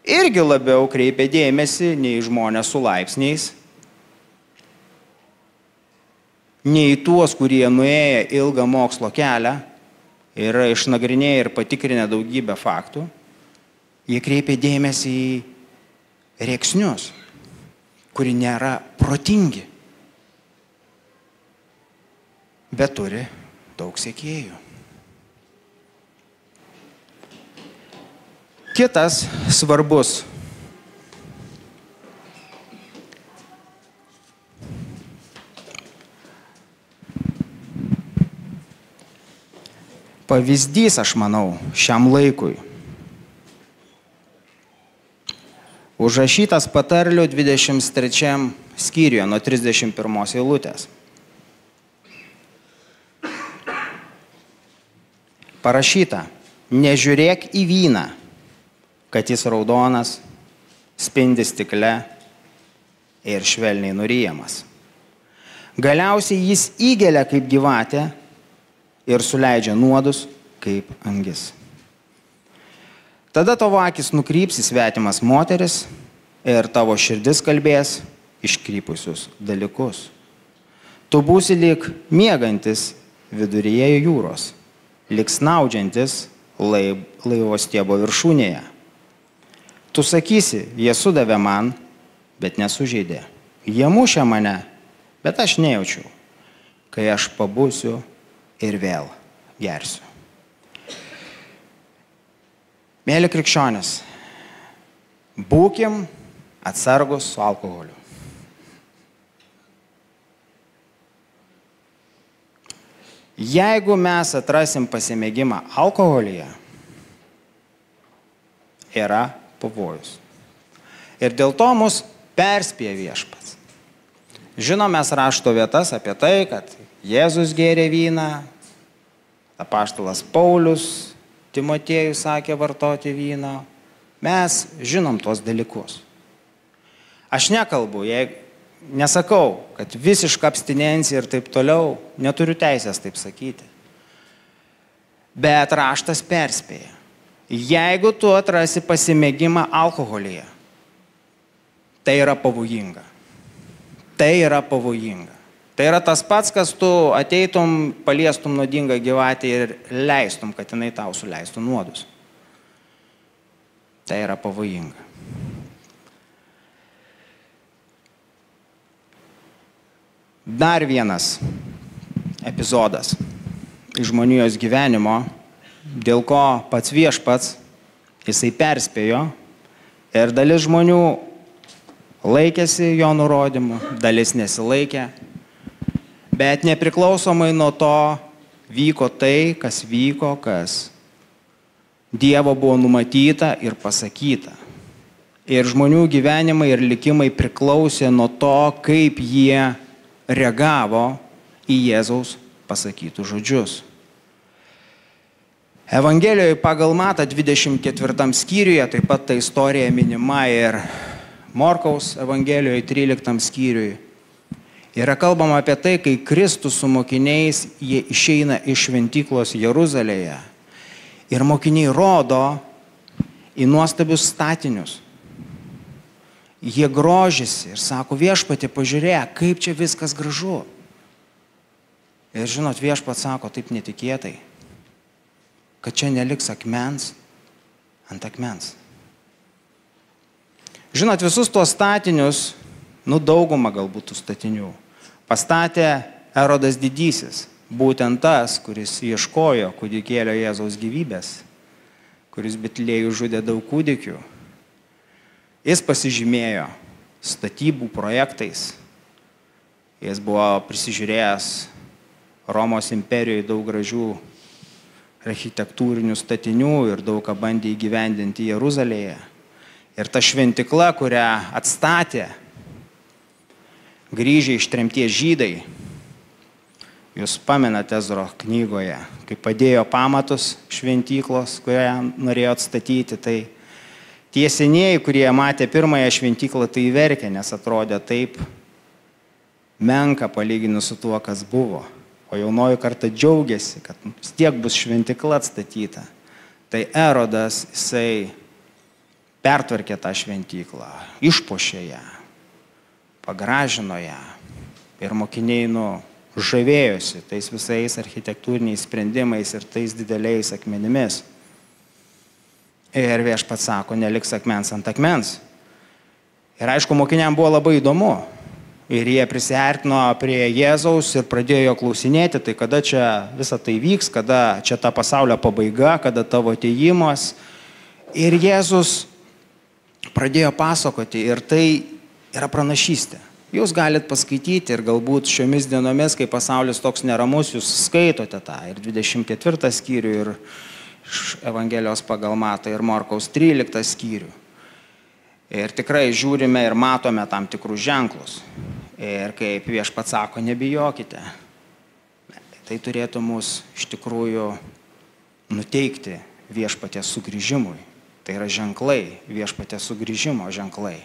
irgi labiau kreipia dėmesį nei žmonės su laipsniais, nei tuos, kurie nuėję ilgą mokslo kelią ir išnagrinėję ir patikrinę daugybę faktų, jie kreipia dėmesį į rėksnius, kurie nėra protingi, bet turi daug sekėjų. Kitas svarbus pavyzdys, aš manau, šiam laikui. Užrašytas Patarlių 23 skyriuje nuo 31 eilutės. Parašyta, nežiūrėk į vyną, kad jis raudonas, spindi stikle ir švelniai nuryjamas. Galiausiai jis įgelia kaip gyvatė ir suleidžia nuodus kaip angis. Tada tavo akis nukryps į svetimas moteris ir tavo širdis kalbės iškrypusius dalykus. Tu būsi lyg miegantis viduryje jūros, lyg snaudžiantis laivo stiebo viršūnėje. Tu sakysi, jie sudavė man, bet nesužeidė. Jie mušė mane, bet aš nejaučiau, kai aš pabusiu ir vėl gersiu. Mėly krikščionys, būkim atsargus su alkoholiu. Jeigu mes atrasim pasimėgimą alkoholyje, yra pavojus. Ir dėl to mus perspėja Viešpats. Žinom mes rašto vietas apie tai, kad Jėzus gėrė vyną, apaštalas Paulius Timotiejui sakė vartoti vyną. Mes žinom tuos dalykus. Aš nekalbu, nesakau, kad visiška abstinencija ir taip toliau, neturiu teisės taip sakyti. Bet raštas perspėja. Jeigu tu atrasi pasimėgimą alkoholyje, tai yra pavojinga. Tai yra pavojinga. Tai yra tas pats, kas tu ateitum, paliestum nuodingą gyvatę ir leistum, kad jinai tau suleistų nuodus. Tai yra pavojinga. Dar vienas epizodas iš žmonijos gyvenimo, dėl ko pats Viešpats, jisai perspėjo ir dalis žmonių laikėsi jo nurodymų, dalis nesilaikė. Bet nepriklausomai nuo to vyko tai, kas vyko, kas Dievo buvo numatyta ir pasakyta. Ir žmonių gyvenimai ir likimai priklausė nuo to, kaip jie reagavo į Jėzaus pasakytus žodžius. Evangelijoje pagal Matą 24 skyriuje taip pat ta istorija minima ir Morkaus Evangelijoje 13 skyriuje. Yra kalbama apie tai, kai Kristus su mokiniais jie išeina iš šventyklos Jeruzalėje Ir mokiniai rodo į nuostabius statinius. Jie grožisi ir sako, viešpatie, pažiūrėk, kaip čia viskas gražu. Ir žinot, viešpats sako taip netikėtai, kad čia neliks akmens ant akmens. Žinot, visus tuos statinius, daugumą galbūt tų statinių, pastatė Erodas Didysis, būtent tas, kuris ieškojo kūdikėlio Jėzaus gyvybės, kuris Betlėjų žudė daug kūdikių. Jis pasižymėjo statybų projektais. Jis buvo prisižiūrėjęs Romos imperijoje daug gražių architektūrinių statinių ir daug ką bandė įgyvendinti Jeruzalėje. Ir ta šventikla, kurią atstatė grįžę iš tremties žydai, jūs pamenate Ezro knygoje, kai padėjo pamatus šventyklos, kurią norėjo atstatyti, tai tie senieji, kurie matė pirmąją šventyklą, tai verkė, nes atrodė taip menka palyginus su tuo, kas buvo. O jaunoji karta džiaugiasi, kad vis tiek bus šventykla atstatyta. Tai Erodas, jisai pertvarkė tą šventyklą, išpuošė ją, pagražino ją. Ir mokiniai žavėjosi tais visais architektūriniais sprendimais ir tais dideliais akmenimis. Ir viešpats sako, neliks akmens ant akmens. Ir aišku, mokiniam buvo labai įdomu. Ir jie prisiartino prie Jėzaus ir pradėjo jo klausinėti, tai kada čia visa tai vyks, kada čia ta pasaulio pabaiga, kada tavo atėjimas. Ir Jėzus pradėjo pasakoti ir tai yra pranašystė. Jūs galite paskaityti ir galbūt šiomis dienomis, kai pasaulis toks neramus, jūs skaitote tą ir 24 skyrių, ir Evangelijos pagal Matą, ir Morkaus 13 skyrių. Ir tikrai žiūrime ir matome tam tikrus ženklus. Ir kaip viešpats sako, nebijokite. Tai turėtų mus iš tikrųjų nuteikti viešpaties sugrįžimui. Tai yra ženklai, viešpaties sugrįžimo ženklai.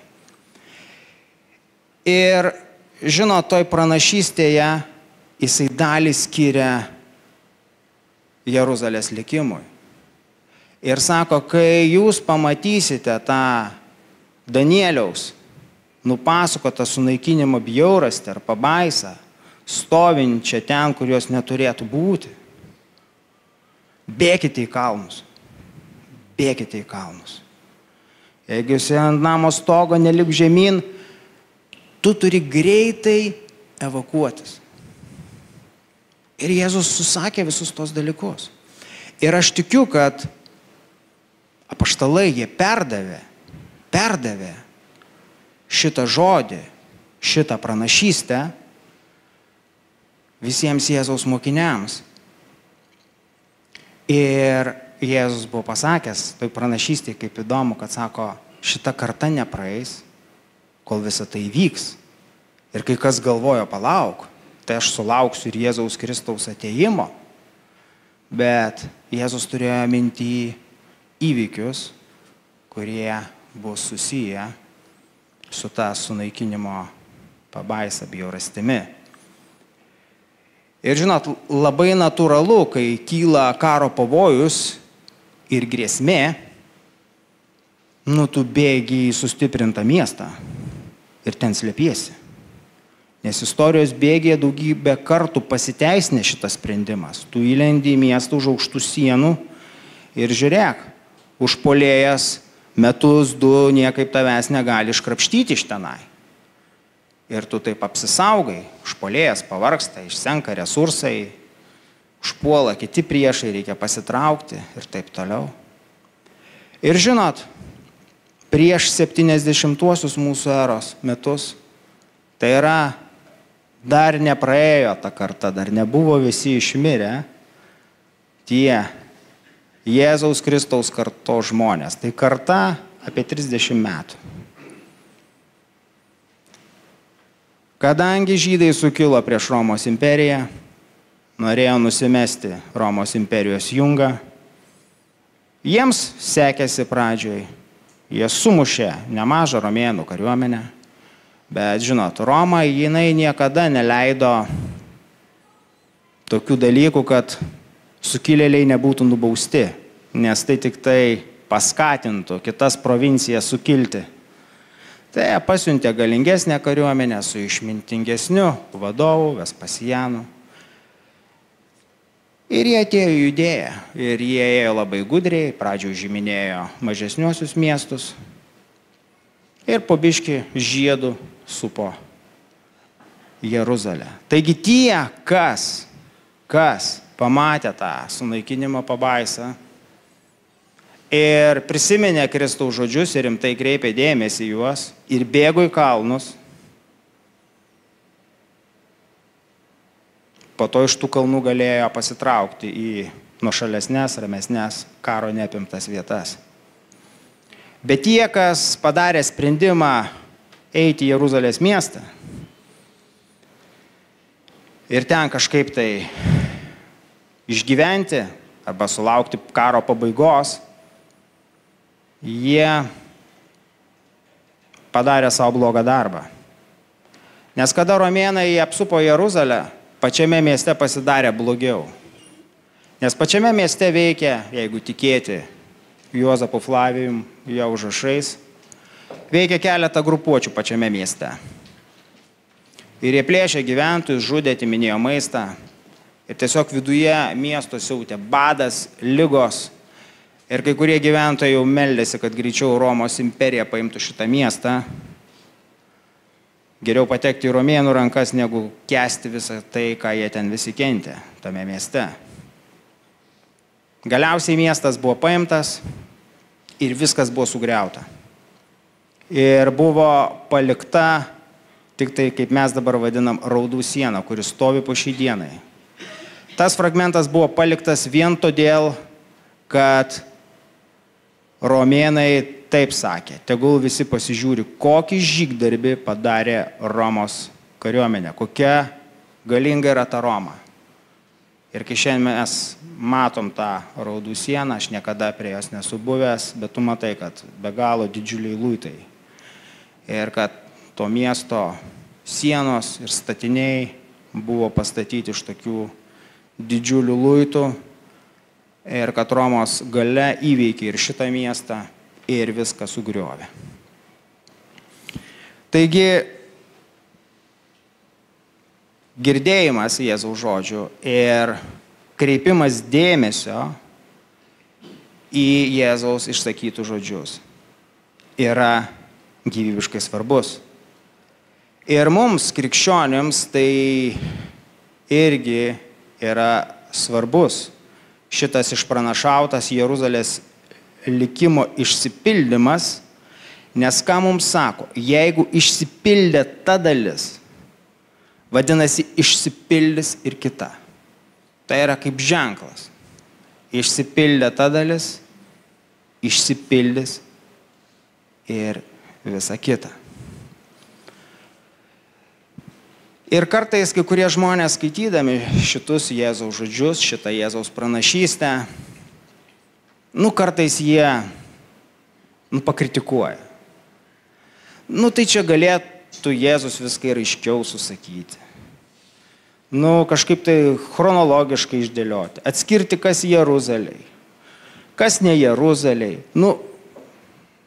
Ir žinot, toj pranašystėje jisai dalį skiria Jeruzalės likimui. Ir sako, kai jūs pamatysite tą Danieliaus nupasakotą sunaikinimo bjaurastį ar pabaisą, stovinčią ten, kur jos neturėtų būti, bėkite į kalnus. Bėkite į kalnus. Jeigu esi ant namo stogo, nelip žemyn, tu turi greitai evakuotis. Ir Jėzus susakė visus tos dalykus. Ir aš tikiu, kad apaštalai jie perdavė šitą žodį, šitą pranašystę visiems Jėzaus mokiniams. Ir Jėzus buvo pasakęs, tai pranašystė kaip įdomu, kad sako, šita karta nepraeis, kol visa tai vyks. Ir kai kas galvojo, palauk, tai aš sulauksiu ir Jėzaus Kristaus atėjimo. Bet Jėzus turėjo minty įvykius, kurie bus susiję su ta sunaikinimo pabaisa bjaurastimi. Ir žinot, labai natūralu, kai kyla karo pavojus ir grėsmė, tu bėgi į sustiprintą miestą ir ten slėpiesi. Nes istorijos bėgėje daugybę kartų pasiteisinė šitas sprendimas. Tu įlendi į miestą už aukštų sienų ir žiūrėk, užpuolėjas metus, du niekaip tavęs negali iškrapštyti iš tenai. Ir tu taip apsisaugai, užpuolėjas pavargsta, išsenka resursai, užpuola kiti priešai, reikia pasitraukti ir taip toliau. Ir žinot, prieš 70-uosius mūsų eros metus, tai yra dar nepraėjo ta karta, dar nebuvo visi išmirę, tie Jėzaus Kristaus karto žmonės. Tai karta apie 30 metų. Kadangi žydai sukilo prieš Romos imperiją, norėjo nusimesti Romos imperijos jungą, jiems sekėsi pradžioj, jie sumušė nemažą romėnų kariuomenę, bet žinot, Roma jinai niekada neleido tokių dalykų, kad sukilėliai nebūtų nubausti. nes tai tik tai paskatintų kitas provincijas sukilti. Tai pasiuntė galingesnę kariuomenę su išmintingesniu vadovu, Vespasijanu. Ir jie atėjo į Judėją. Ir jie ėjo labai gudriai, pradžioje užiminėjo mažesniuosius miestus. Ir po biškį žiedų supo Jeruzalę. Taigi tie, kas pamatė tą sunaikinimo pabaisą ir prisiminė Kristaus žodžius ir rimtai kreipė dėmesį juos ir bėgo į kalnus, po to iš tų kalnų galėjo pasitraukti į nuošalesnės, ramesnės, karo neapimtas vietas. Bet tie, kas padarė sprendimą eiti į Jeruzalės miestą ir ten kažkaip tai išgyventi arba sulaukti karo pabaigos, jie padarė savo blogą darbą. Nes kada romėnai apsupo Jeruzalę, pačiame mieste pasidarė blogiau. Nes pačiame mieste veikia, jeigu tikėti Juozapu Flavijum, jo užrašais, veikia keletą grupuočių pačiame mieste. Ir jie plėšė gyventojus, žudė, atiminėjo maistą. Ir tiesiog viduje miesto siautė badas, ligos. Ir kai kurie gyventojai jau meldėsi, kad greičiau Romos imperija paimtų šitą miestą. Geriau patekti į romėnų rankas, negu kęsti visą tai, ką jie ten visi kentė tame mieste. Galiausiai miestas buvo paimtas ir viskas buvo sugriauta. Ir buvo palikta tik tai, kaip mes dabar vadinam, raudų siena, kuris stovi po šiai dienai. Tas fragmentas buvo paliktas vien todėl, kad romėnai taip sakė, tegul visi pasižiūri, kokį žygdarbį padarė Romos kariuomenė, kokia galinga yra ta Roma. Ir kai šiandien mes matom tą raudų sieną, aš niekada prie jos nesu buvęs, bet tu matai, kad be galo didžiuliai luitai. Ir kad to miesto sienos ir statiniai buvo pastatyti iš tokių didžiulių luitų. Ir kad Romos gale įveikė ir šitą miestą ir viską sugriovė. Taigi, girdėjimas Jėzaus žodžių ir kreipimas dėmesio į Jėzaus išsakytų žodžius yra gyvybiškai svarbus. Ir mums, krikščionims, tai irgi yra svarbus šitas išpranašautas Jeruzalės likimo išsipildymas, nes ką mums sako, jeigu išsipildė ta dalis, vadinasi, išsipildys ir kita. Tai yra kaip ženklas. Išsipildė ta dalis, išsipildys ir visa kita. Ir kartais kai kurie žmonės skaitydami šitus Jėzaus žodžius, šitą Jėzaus pranašystę, kartais jie pakritikuoja. Tai čia galėtų Jėzus viską ir aiškiau susakyti. Kažkaip tai chronologiškai išdėlioti. Atskirti, kas Jeruzalei, kas ne Jeruzalei.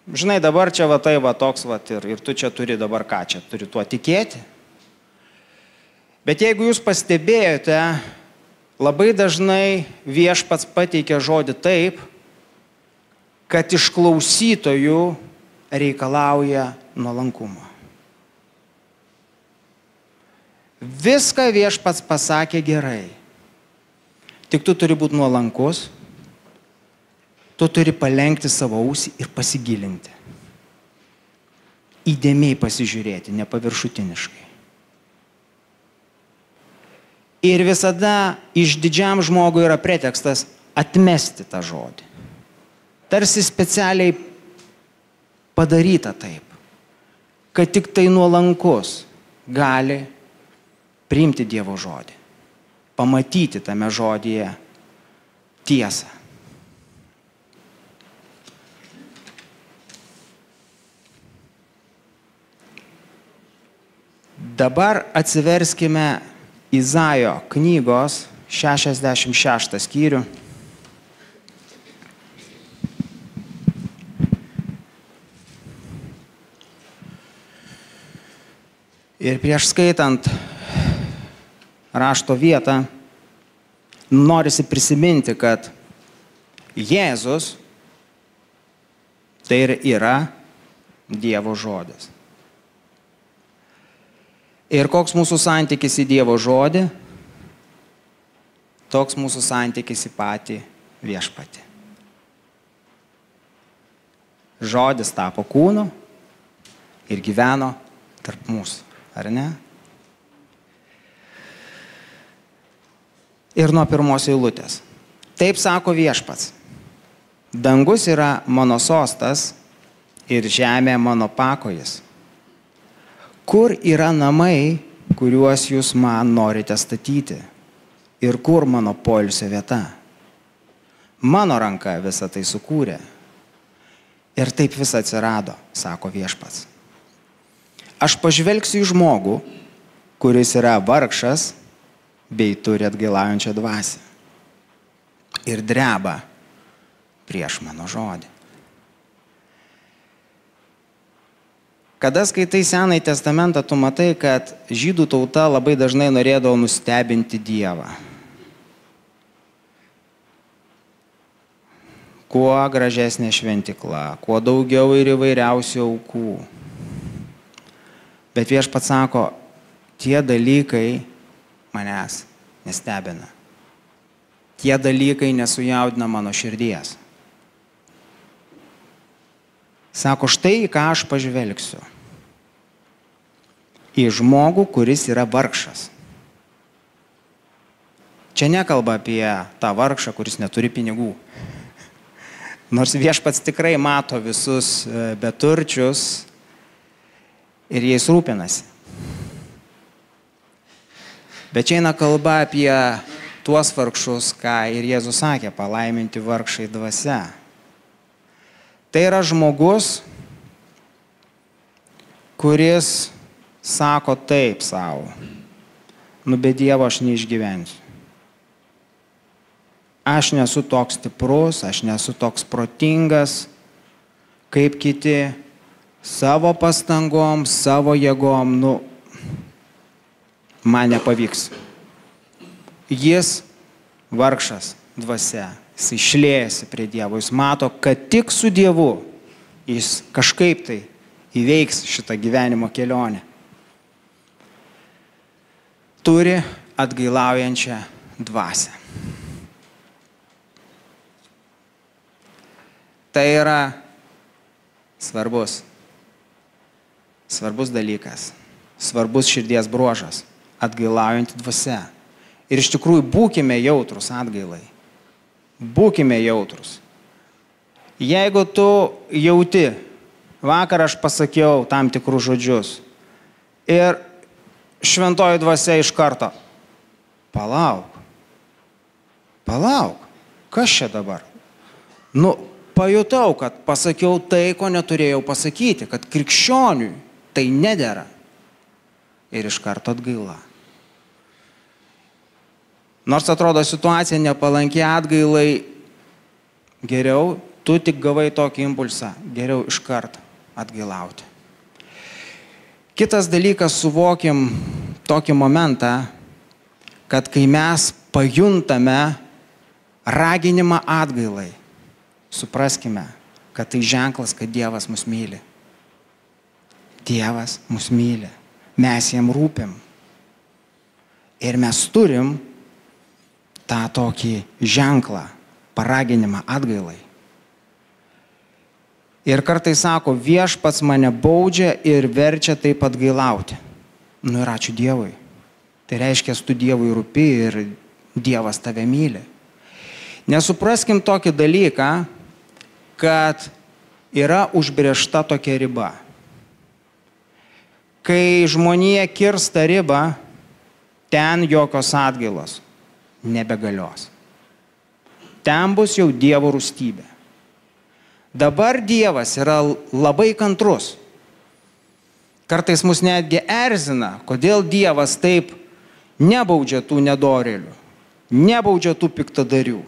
Žinai, dabar čia toks ir tu čia turi dabar ką čia, turi tuo tikėti. Bet jeigu jūs pastebėjote, labai dažnai viešpats pateikia žodį taip, kad iš klausytojų reikalauja nuolankumo. Viską viešpats pasakė gerai. Tik tu turi būti nuolankus, tu turi palenkti savo ausį ir pasigilinti. Įdėmiai pasižiūrėti, nepaviršutiniškai. Ir visada išdidžiam žmogui yra pretekstas atmesti tą žodį. Tarsi specialiai padaryta taip, kad tik tai nuolankus gali priimti Dievo žodį, pamatyti tame žodyje tiesą. Dabar atsiverskime Izaijo knygos 66 skyrių. Ir prieš skaitant rašto vietą, norisi prisiminti, kad Jėzus tai ir yra Dievo žodis. Ir koks mūsų santykis į Dievo žodį, toks mūsų santykis į patį viešpatį. Žodis tapo kūnu ir gyveno tarp mūsų, ar ne? Ir nuo pirmos eilutės. Taip sako viešpats. Dangus yra mano sostas ir žemė mano pakojis. Kur yra namai, kuriuos jūs man norite statyti? Ir kur mano poilsio vieta? Mano ranka visą tai sukūrė. Ir taip visą atsirado, sako viešpats. Aš pažvelgsiu į žmogų, kuris yra vargšas bei turi atgailaujančią dvasią. Ir dreba prieš mano žodį. Kada skaitai Senąjį testamentą, tu matai, kad žydų tauta labai dažnai norėdavo nustebinti Dievą. Kuo gražesnė šventikla, kuo daugiau ir įvairiausių aukų. Bet viešpats sako, tie dalykai manęs nestebina. Tie dalykai nesujaudina mano širdies. Sako, štai į ką aš pažvelgsiu. Į žmogų, kuris yra vargšas. Čia nekalba apie tą vargšą, kuris neturi pinigų. Nors viešpats tikrai mato visus beturčius ir jais rūpinasi. Bet čia eina kalba apie tuos vargšus, ką ir Jėzus sakė, palaiminti vargšai dvasia. Tai yra žmogus, kuris sako taip savo, be Dievo aš neišgyvensiu. Aš nesu toks stiprus, aš nesu toks protingas, kaip kiti, savo pastangom, savo jėgom, man nepavyks. Jis vargšas dvasia, jis išliejasi prie Dievo, jis mato, kad tik su Dievu jis kažkaip tai įveiks šitą gyvenimo kelionę. Turi atgailaujančią dvasią. Tai yra svarbus dalykas, svarbus širdies bruožas, atgailaujanti dvasia. Ir iš tikrųjų būkime jautrus atgailai. Būkime jautrus. Jeigu tu jauti, vakar aš pasakiau tam tikrus žodžius ir šventoji dvasia iš karto, palauk, kas čia dabar? Pajutau, kad pasakiau tai, ko neturėjau pasakyti, kad krikščioniui tai nedera. Ir iš karto atgaila. Nors atrodo situacija nepalanki atgailai, geriau, tu tik gavai tokį impulsą, geriau iš karto atgailauti. Kitas dalykas, suvokim tokį momentą, kad kai mes pajuntame raginimą atgailai, supraskime, kad tai ženklas, kad Dievas mus myli. Dievas mus myli. Mes jam rūpim. Ir mes turim tą tokį ženklą, paraginimą atgailai. Ir kartais sako, viešpats mane baudžia ir verčia taip atgailauti. Ir ačiū Dievui. Tai reiškia, tu Dievui rūpi ir Dievas tave myli. Nesupraskim tokį dalyką, kad yra užbrėžta tokia riba. Kai žmonija kirsta ribą, ten jokios atgailos nebegalios. Ten bus jau Dievo rūstybė. Dabar Dievas yra labai kantrus. Kartais mus netgi erzina, kodėl Dievas taip nebaudžia tų nedorėlių, nebaudžia tų piktadarių.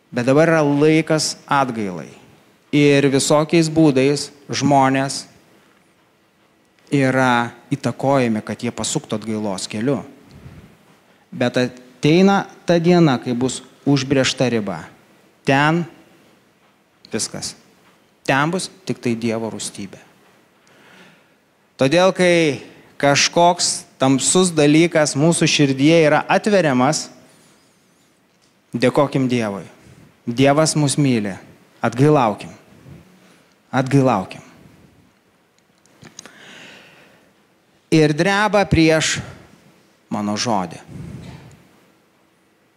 Bet dabar yra laikas atgailai. Ir visokiais būdais žmonės yra įtakojami, kad jie pasuktų atgailos keliu. Bet ateina ta diena, kai bus užbrėžta riba. Ten viskas. Ten bus tik tai Dievo rūstybė. Todėl, kai kažkoks tamsus dalykas mūsų širdyje yra atveriamas, dėkokim Dievui. Dievas mus myli. Atgailaukim. Atgailaukim. Ir dreba prieš mano žodį.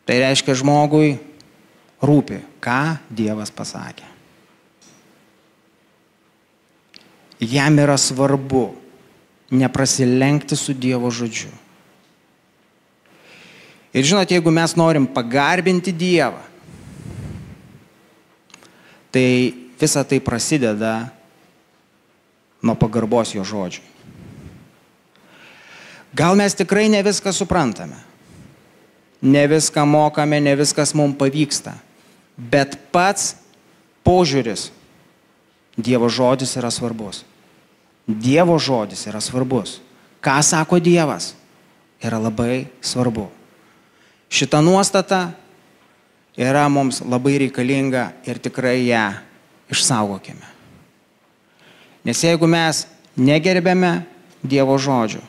Tai reiškia, žmogui rūpi, ką Dievas pasakė. Jam yra svarbu neprasilenkti su Dievo žodžiu. Ir žinot, jeigu mes norim pagarbinti Dievą, tai visa tai prasideda nuo pagarbos jo žodžiui. Gal mes tikrai ne viską suprantame, ne viską mokame, ne viskas mums pavyksta, bet pats požiūris, Dievo žodis yra svarbus. Dievo žodis yra svarbus. Ką sako Dievas, yra labai svarbu. Šita nuostata yra mums labai reikalinga ir tikrai ją išsaugokime. Nes jeigu mes negerbėme Dievo žodžių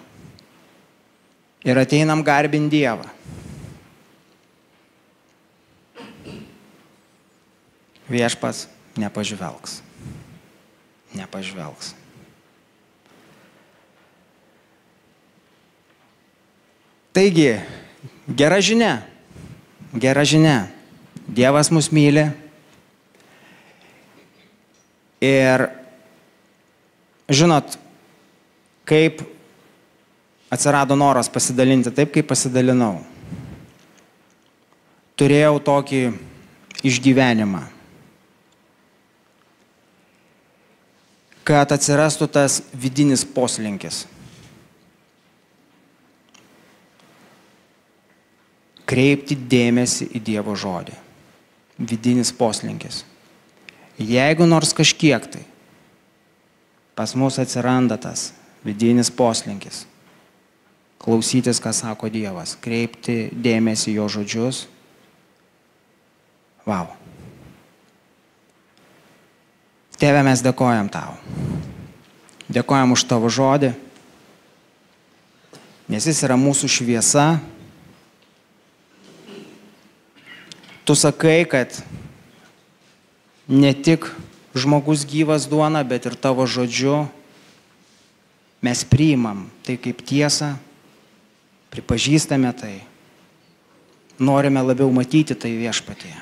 ir ateinam garbinti Dievą, viešpats nepažvelgs. Nepažvelgs. Taigi, gera žinia. Gera žinia. Dievas mus myli. Ir žinot, kaip atsirado noras pasidalinti taip, kaip pasidalinau. Turėjau tokį išgyvenimą, kad atsirastų tas vidinis poslinkis. Kreipti dėmesį į Dievo žodį. Vidinis poslinkis. Jeigu nors kažkiek tai pas mus atsiranda tas vidinis poslinkis, klausytis, ką sako Dievas, kreipti dėmesį į jo žodžius, vau. Tėve, mes dėkojam tau. Dėkojam už tavo žodį, nes jis yra mūsų šviesa. Tu sakai, kad ne tik žmogus gyvas duona, bet ir tavo žodžiu mes priimam tai kaip tiesą, pripažįstame tai, norime labiau matyti tai viešpatyje.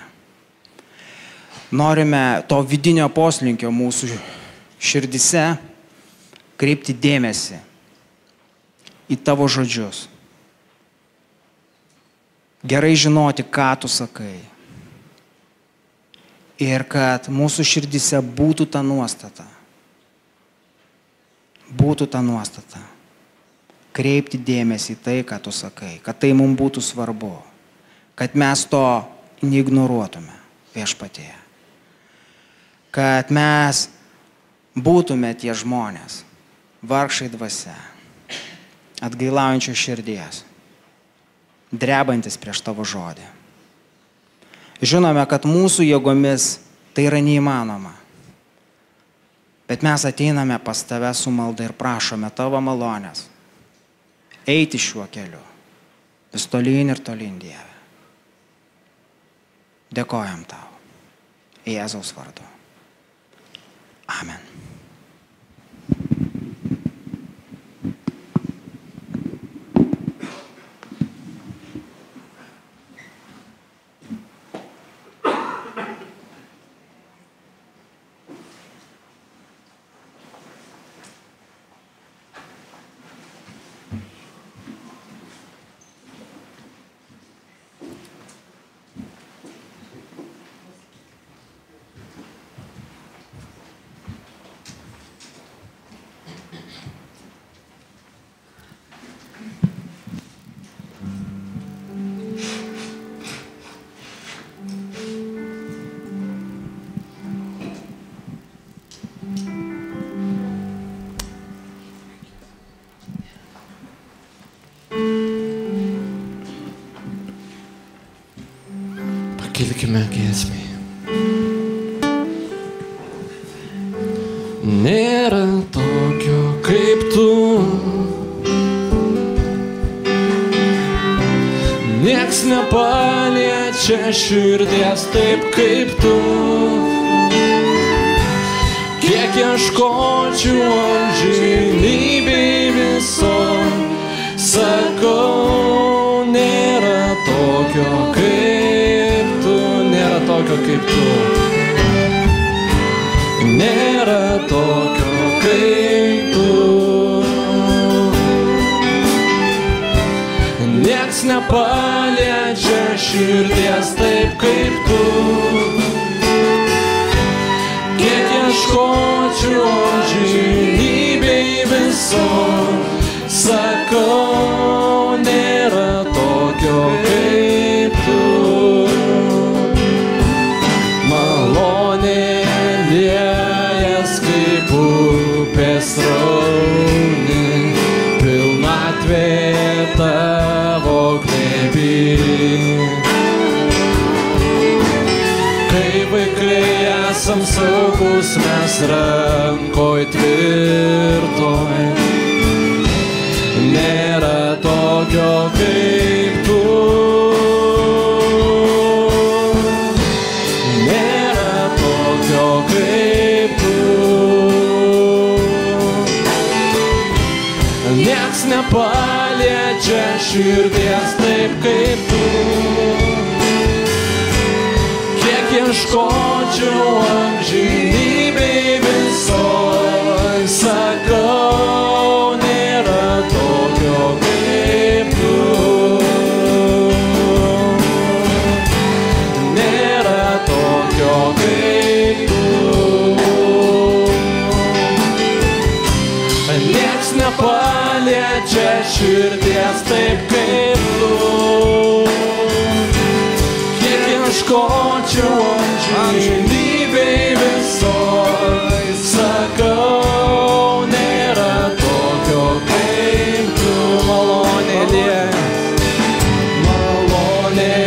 Norime to vidinio poslinkio mūsų širdise kreipti dėmesį į tavo žodžius. Gerai žinoti, ką tu sakai. Ir kad mūsų širdise būtų ta nuostata. Būtų ta nuostata. Kreipti dėmesį į tai, ką tu sakai. Kad tai mums būtų svarbu. Kad mes to neignoruotume viešpatyje. Kad mes būtume tie žmonės, vargšai dvasia, atgailaujančios širdies, drebantis prieš tavo žodį. Žinome, kad mūsų jėgomis tai yra neįmanoma. Bet mes ateiname pas tave su malda ir prašome tavo malonės eiti šiuo keliu. Vis tolyn ir tolyn, Dieve. Dėkojam tau. Jėzaus vardu. Amen. Pakilkime giesmei. Nėra tokio kaip tu, nieks nepaliečia širdies taip kaip tu. Kiek ieškočiau amžinybėj viso, sakau, nėra tokio kaip tu, nėra tokio kaip tu. Nėra tokio kaip tu. Nieks nepaliečia širdies taip kaip tu. Kiek ieškočiau amžinybėj viso, sakau, nėra tokio kaip tu. Malonė liejas kaip upės srauni, pilnatvė tavo glėby. Kai vaikai esam saugus mes rankoj tvirtoj, nėra tokio kaip tu. Nėra tokio kaip tu. Nieks nepaliečia širdies taip kaip tu. Kiek ieškočiau amžinybėj visoj, sakau, nėra tokio kaip tu. Nėra tokio kaip tu. Nieks nepaliečia širdies taip kaip tu. Kiek ieškočiau amžinybėj visoj, sakau, nėra tokio kaip tu. Malonė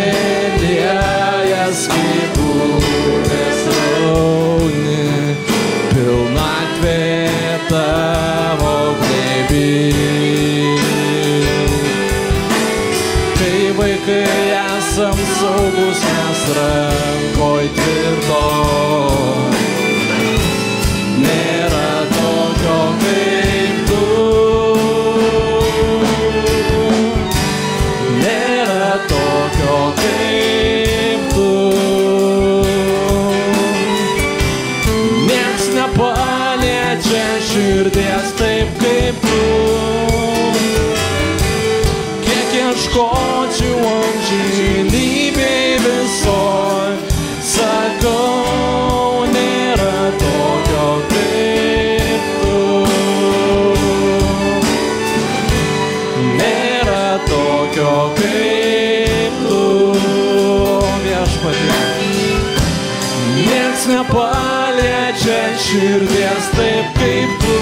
liejas kaip upės srauni, pilnatvė tavo glėby. Kai vaikai esam saugus mes rankoj tvirtoj, nėra tokio kaip tu. Nėra tokio kaip tu. Nieks nepaliečia širdies taip kaip tu. Kiek ieškočiau amžinybėj visoj, sakau, nėra tokio kaip tu. Nėra tokio kaip tu. Viešpatie, nieks nepaliečia širdies taip kaip tu.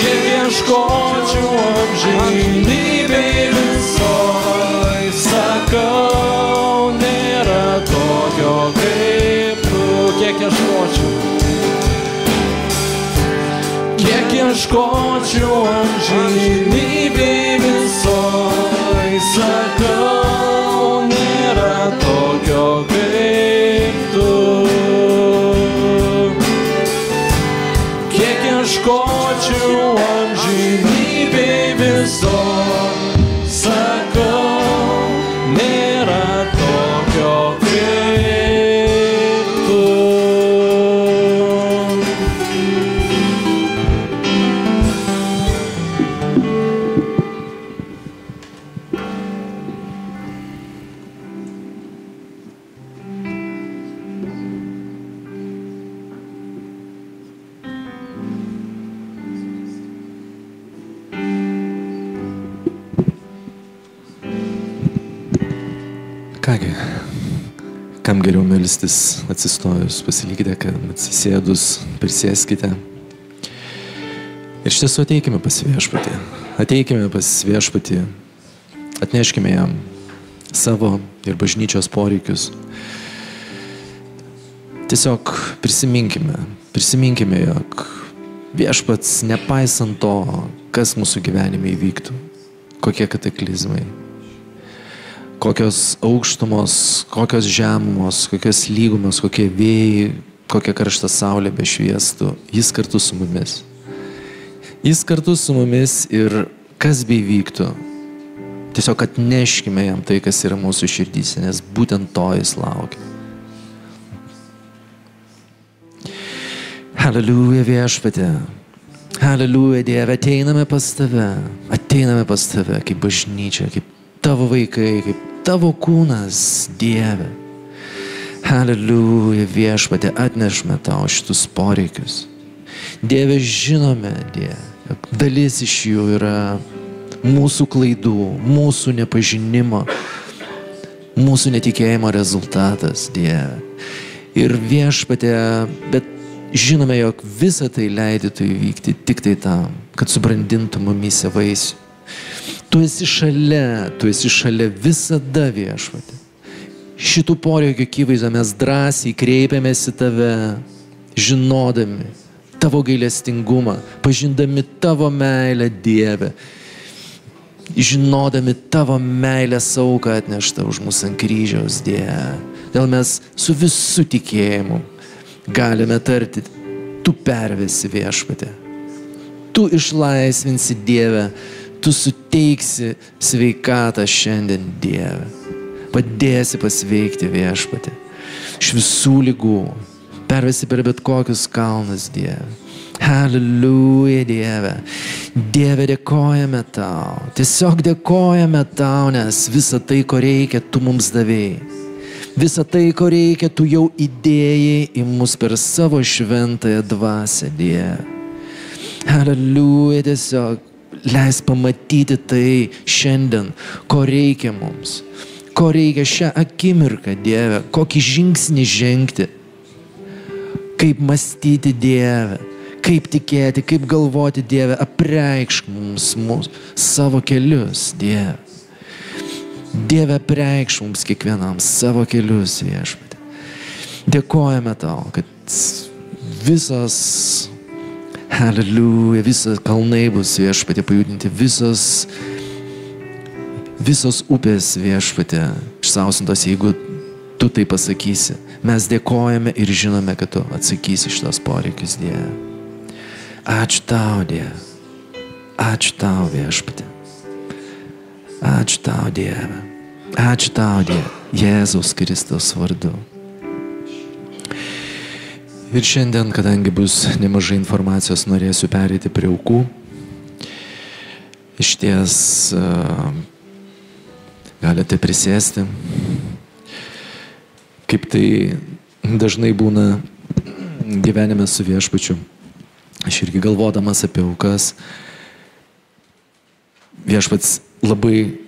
Kiek ieškočiau amžinybėj visoj, sakau, nėra tokio kaip tu. Kiek ieškočiau. Kiek ieškočiau amžinybėj visoj, sakau, nėra tokio kaip tu. Kiek ieškočiau amžinybėj visoj, sakau, nėra tokio kaip tu. Kągi, kam geriau melstis atsistojus, pasilikite, kad atsisėdus, prisėskite. Ir iš tiesų ateikime pas Viešpatį. Ateikime pas Viešpatį, atneškime jam savo ir bažnyčios poreikius. Tiesiog prisiminkime, jog Viešpats, nepaisant to, kas mūsų gyvenime įvyktų, kokie kataklizmai, kokios aukštumos, kokios žemumos, kokios lygumos, kokie vėjai, kokia karšta saulė bešviestų, jis kartu su mumis. Jis kartu su mumis ir kas beivyktų, tiesiog atneškime jam tai, kas yra mūsų širdyse, nes būtent to jis laukia. Haleliuja Viešpatie, haleliuja Dieve, ateiname pas tave kaip bažnyčia, kaip tavo vaikai, kaip tavo kūnas, Dieve. Haleliuja Viešpatie, atnešme tau šitus poreikius. Dieve, žinome, Dieve, dalis iš jų yra mūsų klaidų, mūsų nepažinimo, mūsų netikėjimo rezultatas, Dieve. Ir Viešpatie, bet žinome, jog visą tai leidytų įvykti tik tai tam, kad subrandintų mumyse vaisių. Tu esi šalia visada, Viešpatie. Šitų poreikių akivaizdoje mes drąsiai kreipiamės į tave, žinodami tavo gailestingumą, pažindami tavo meilę, Dieve, žinodami tavo meilės auką atneštą už mus ant kryžiaus, Dieve. Dėl mes su visų tikėjimu galime tarti, tu pervesi, Viešpatie. Tu išlaisvinsi, Dieve, tu suteiksi sveikatą šiandien, Dieve. Padėsi pasveikti, Viešpatie. Iš visų ligų. Pervesi per bet kokius kalnus, Dieve. Haleliuja, Dieve. Dieve, dėkojame tau. Tiesiog dėkojame tau, nes visą tai, ko reikia, tu mums davėjai. Visą tai, ko reikia, tu jau įdėjai į mus per savo šventąją dvasią, Dieve. Haleliuja, tiesiog leis pamatyti tai šiandien, ko reikia mums. Ko reikia šią akimirką, Dieve, kokį žingsnį žengti, kaip mąstyti, Dieve, kaip tikėti, kaip galvoti, Dieve, apreikšk mums savo kelius, Dieve. Dieve, apreikšk mums kiekvienam savo kelius, Viešpatie. Dėkojame tau, kad visos, haleliuja, visos kalnai bus, Viešpatie, pajudinti, visos upės, Viešpatie, išsausintos, jeigu tu tai pasakysi. Mes dėkojame ir žinome, kad tu atsakysi šitos poreikius, Dieve. Ačiū tau, Dieve. Ačiū tau, Viešpatie. Ačiū tau, Dieve. Ačiū tau, Dieve. Jėzaus Kristaus vardu. Ir šiandien, kadangi bus nemažai informacijos, norėsiu pereiti prie aukų. Išties galite prisėsti. Kaip tai dažnai būna gyvenime su Viešpačiu. Aš irgi galvodamas apie aukas, Viešpats labai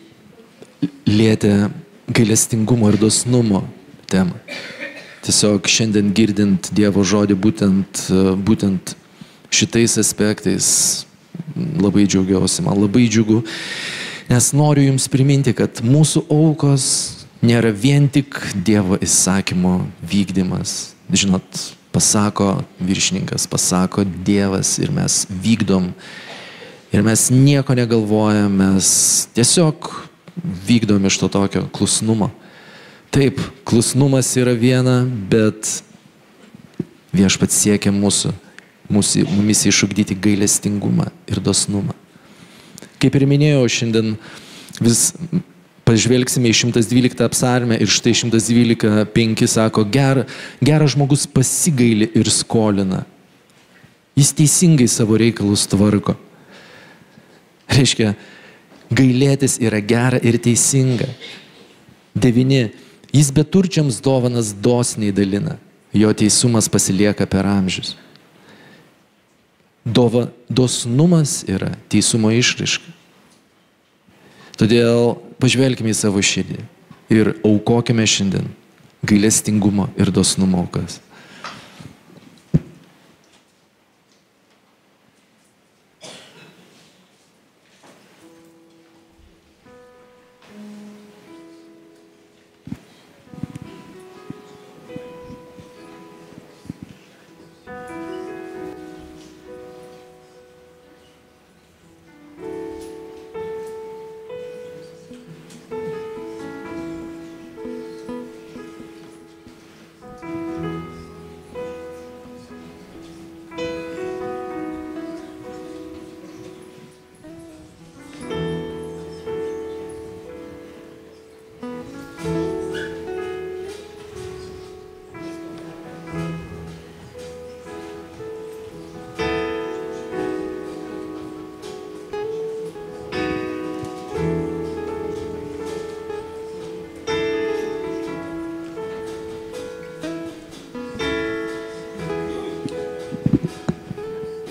lietė gailestingumo ir dosnumo temą. Tiesiog šiandien girdint Dievo žodį būtent šitais aspektais labai džiaugiausi, man labai džiugu, nes noriu jums priminti, kad mūsų aukos nėra vien tik Dievo įsakymo vykdymas. Žinot, pasako viršininkas, pasako Dievas ir mes vykdom. Ir mes nieko negalvojam, mes tiesiog vykdom iš to tokio klusnumo. Taip, klusnumas yra viena, bet Viešpats siekia mumis išugdyti gailestingumą ir dosnumą. Kaip ir minėjau, šiandien vis pažvelgsime į 112 psalmę ir štai 112:5 sako, geras žmogus pasigaili ir skolina. Jis teisingai savo reikalus tvarko. Reiškia, gailėtis yra gera ir teisinga. 9. Jis beturčiams dovanas dosniai dalina. Jo teisumas pasilieka per amžius. Dosnumas yra teisumo išraiška. Todėl pažvelkime į savo širdį ir aukokime šiandien gailestingumo ir dosnumo aukas.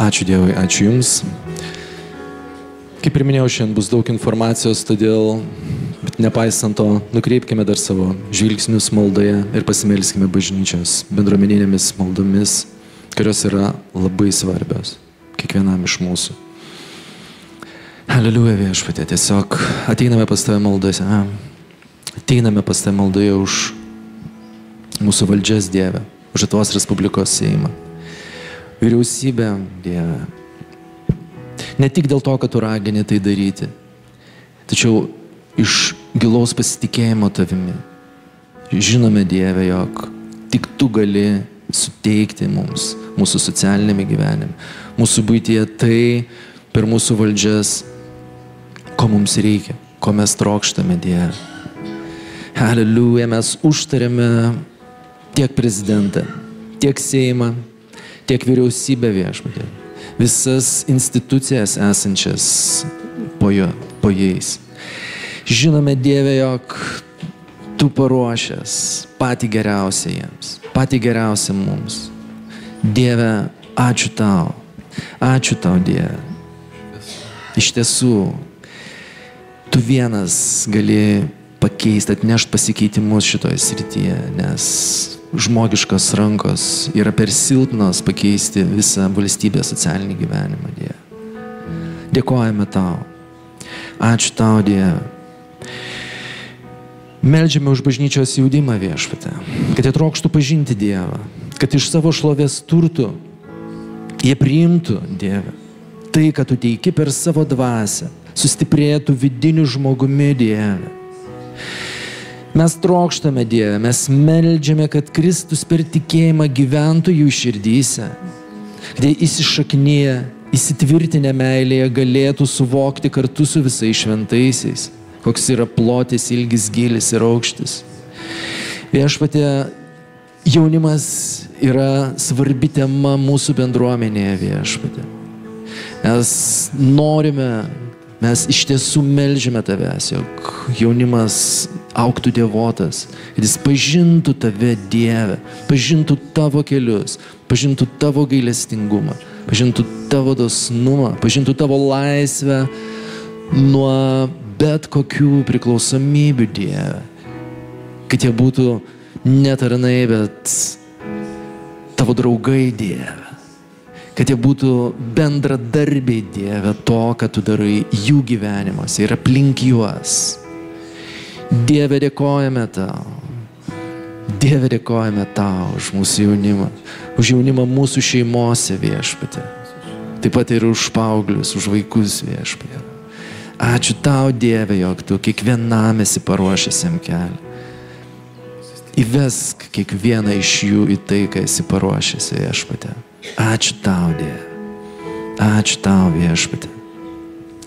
Ačiū Dievui, ačiū Jums. Kaip ir minėjau, šiandien bus daug informacijos, todėl, bet nepaisant to, nukreipkime dar savo žvilgsnius maldoje ir pasimelskime bažnyčios bendruomeninėmis maldomis, kurios yra labai svarbios kiekvienam iš mūsų. Aleliuja Viešpatie, tiesiog ateiname pas Tave maldose, ateiname pas Tave maldoje už mūsų valdžias, Dieve, už Lietuvos Respublikos Seimą, vyriausybę, Dieve. Ne tik dėl to, kad Tu ragini tai daryti, tačiau iš gilaus pasitikėjimo Tavimi. Žinome, Dieve, jog tik Tu gali suteikti mums, mūsų socialinėme gyvenime, mūsų buityje tai per mūsų valdžias, ko mums reikia, ko mes trokštame, Dieve. Haleliuja, mes užtarėme tiek prezidentą, tiek Seimą, tiek vyriausybę, Viešpatie, visas institucijas esančias po jais. Žinome, Dieve, jog Tu paruošęs patį geriausią jiems, patį geriausią mums. Dieve, ačiū Tau, Dieve. Iš tiesų, Tu vienas gali pakeisti, atnešti pasikeitimus šitoje srityje, nes žmogiškos rankos yra per silpnos pakeisti visą valstybės socialinį gyvenimą, Dieve. Dėkojame Tau. Ačiū Tau, Dieve. Meldžiame už bažnyčios jaunimą, Viešpatie, kad jie trokštų pažinti Dievą, kad iš savo šlovės turtų jie priimtų, Dieve, tai, kad Tu teiki per savo dvasią, sustiprėtų vidiniu žmogumi, Dieve. Mes trokštame, Dieve, mes meldžiame, kad Kristus per tikėjimą gyventų jų širdyse, kad jie įsišaknyje, įsitvirtinę meilėje galėtų suvokti kartu su visais šventaisiais, koks yra plotis, ilgis, gilis ir aukštis. Viešpatie, jaunimas yra svarbi tema mūsų bendruomenėje, Viešpatie. Mes iš tiesų meldžiame Tavęs, jog jaunimas augtų dievotas, kad jis pažintų Tave, Dieve, pažintų Tavo kelius, pažintų Tavo gailestingumą, pažintų Tavo dosnumą, pažintų Tavo laisvę nuo bet kokių priklausomybių, Dieve. Kad jie būtų ne tarnai, bet Tavo draugai, Dieve. Kad jie būtų bendradarbiai, Dieve, to, kad Tu darai jų gyvenimuose ir aplink juos. Dieve, dėkojame Tau. Dieve, dėkojame Tau už mūsų jaunimą, už jaunimą mūsų šeimose, Viešpatie. Taip pat ir už paauglius, už vaikus, Viešpatie. Ačiū Tau, Dieve, jog Tu kiekvienam esi paruošęs jam kelią. Įvesk kiekvieną iš jų į tai, ką esi paruošęs, Viešpatie. Ačiū Tau, Dieve. Ačiū Tau, Viešpatie.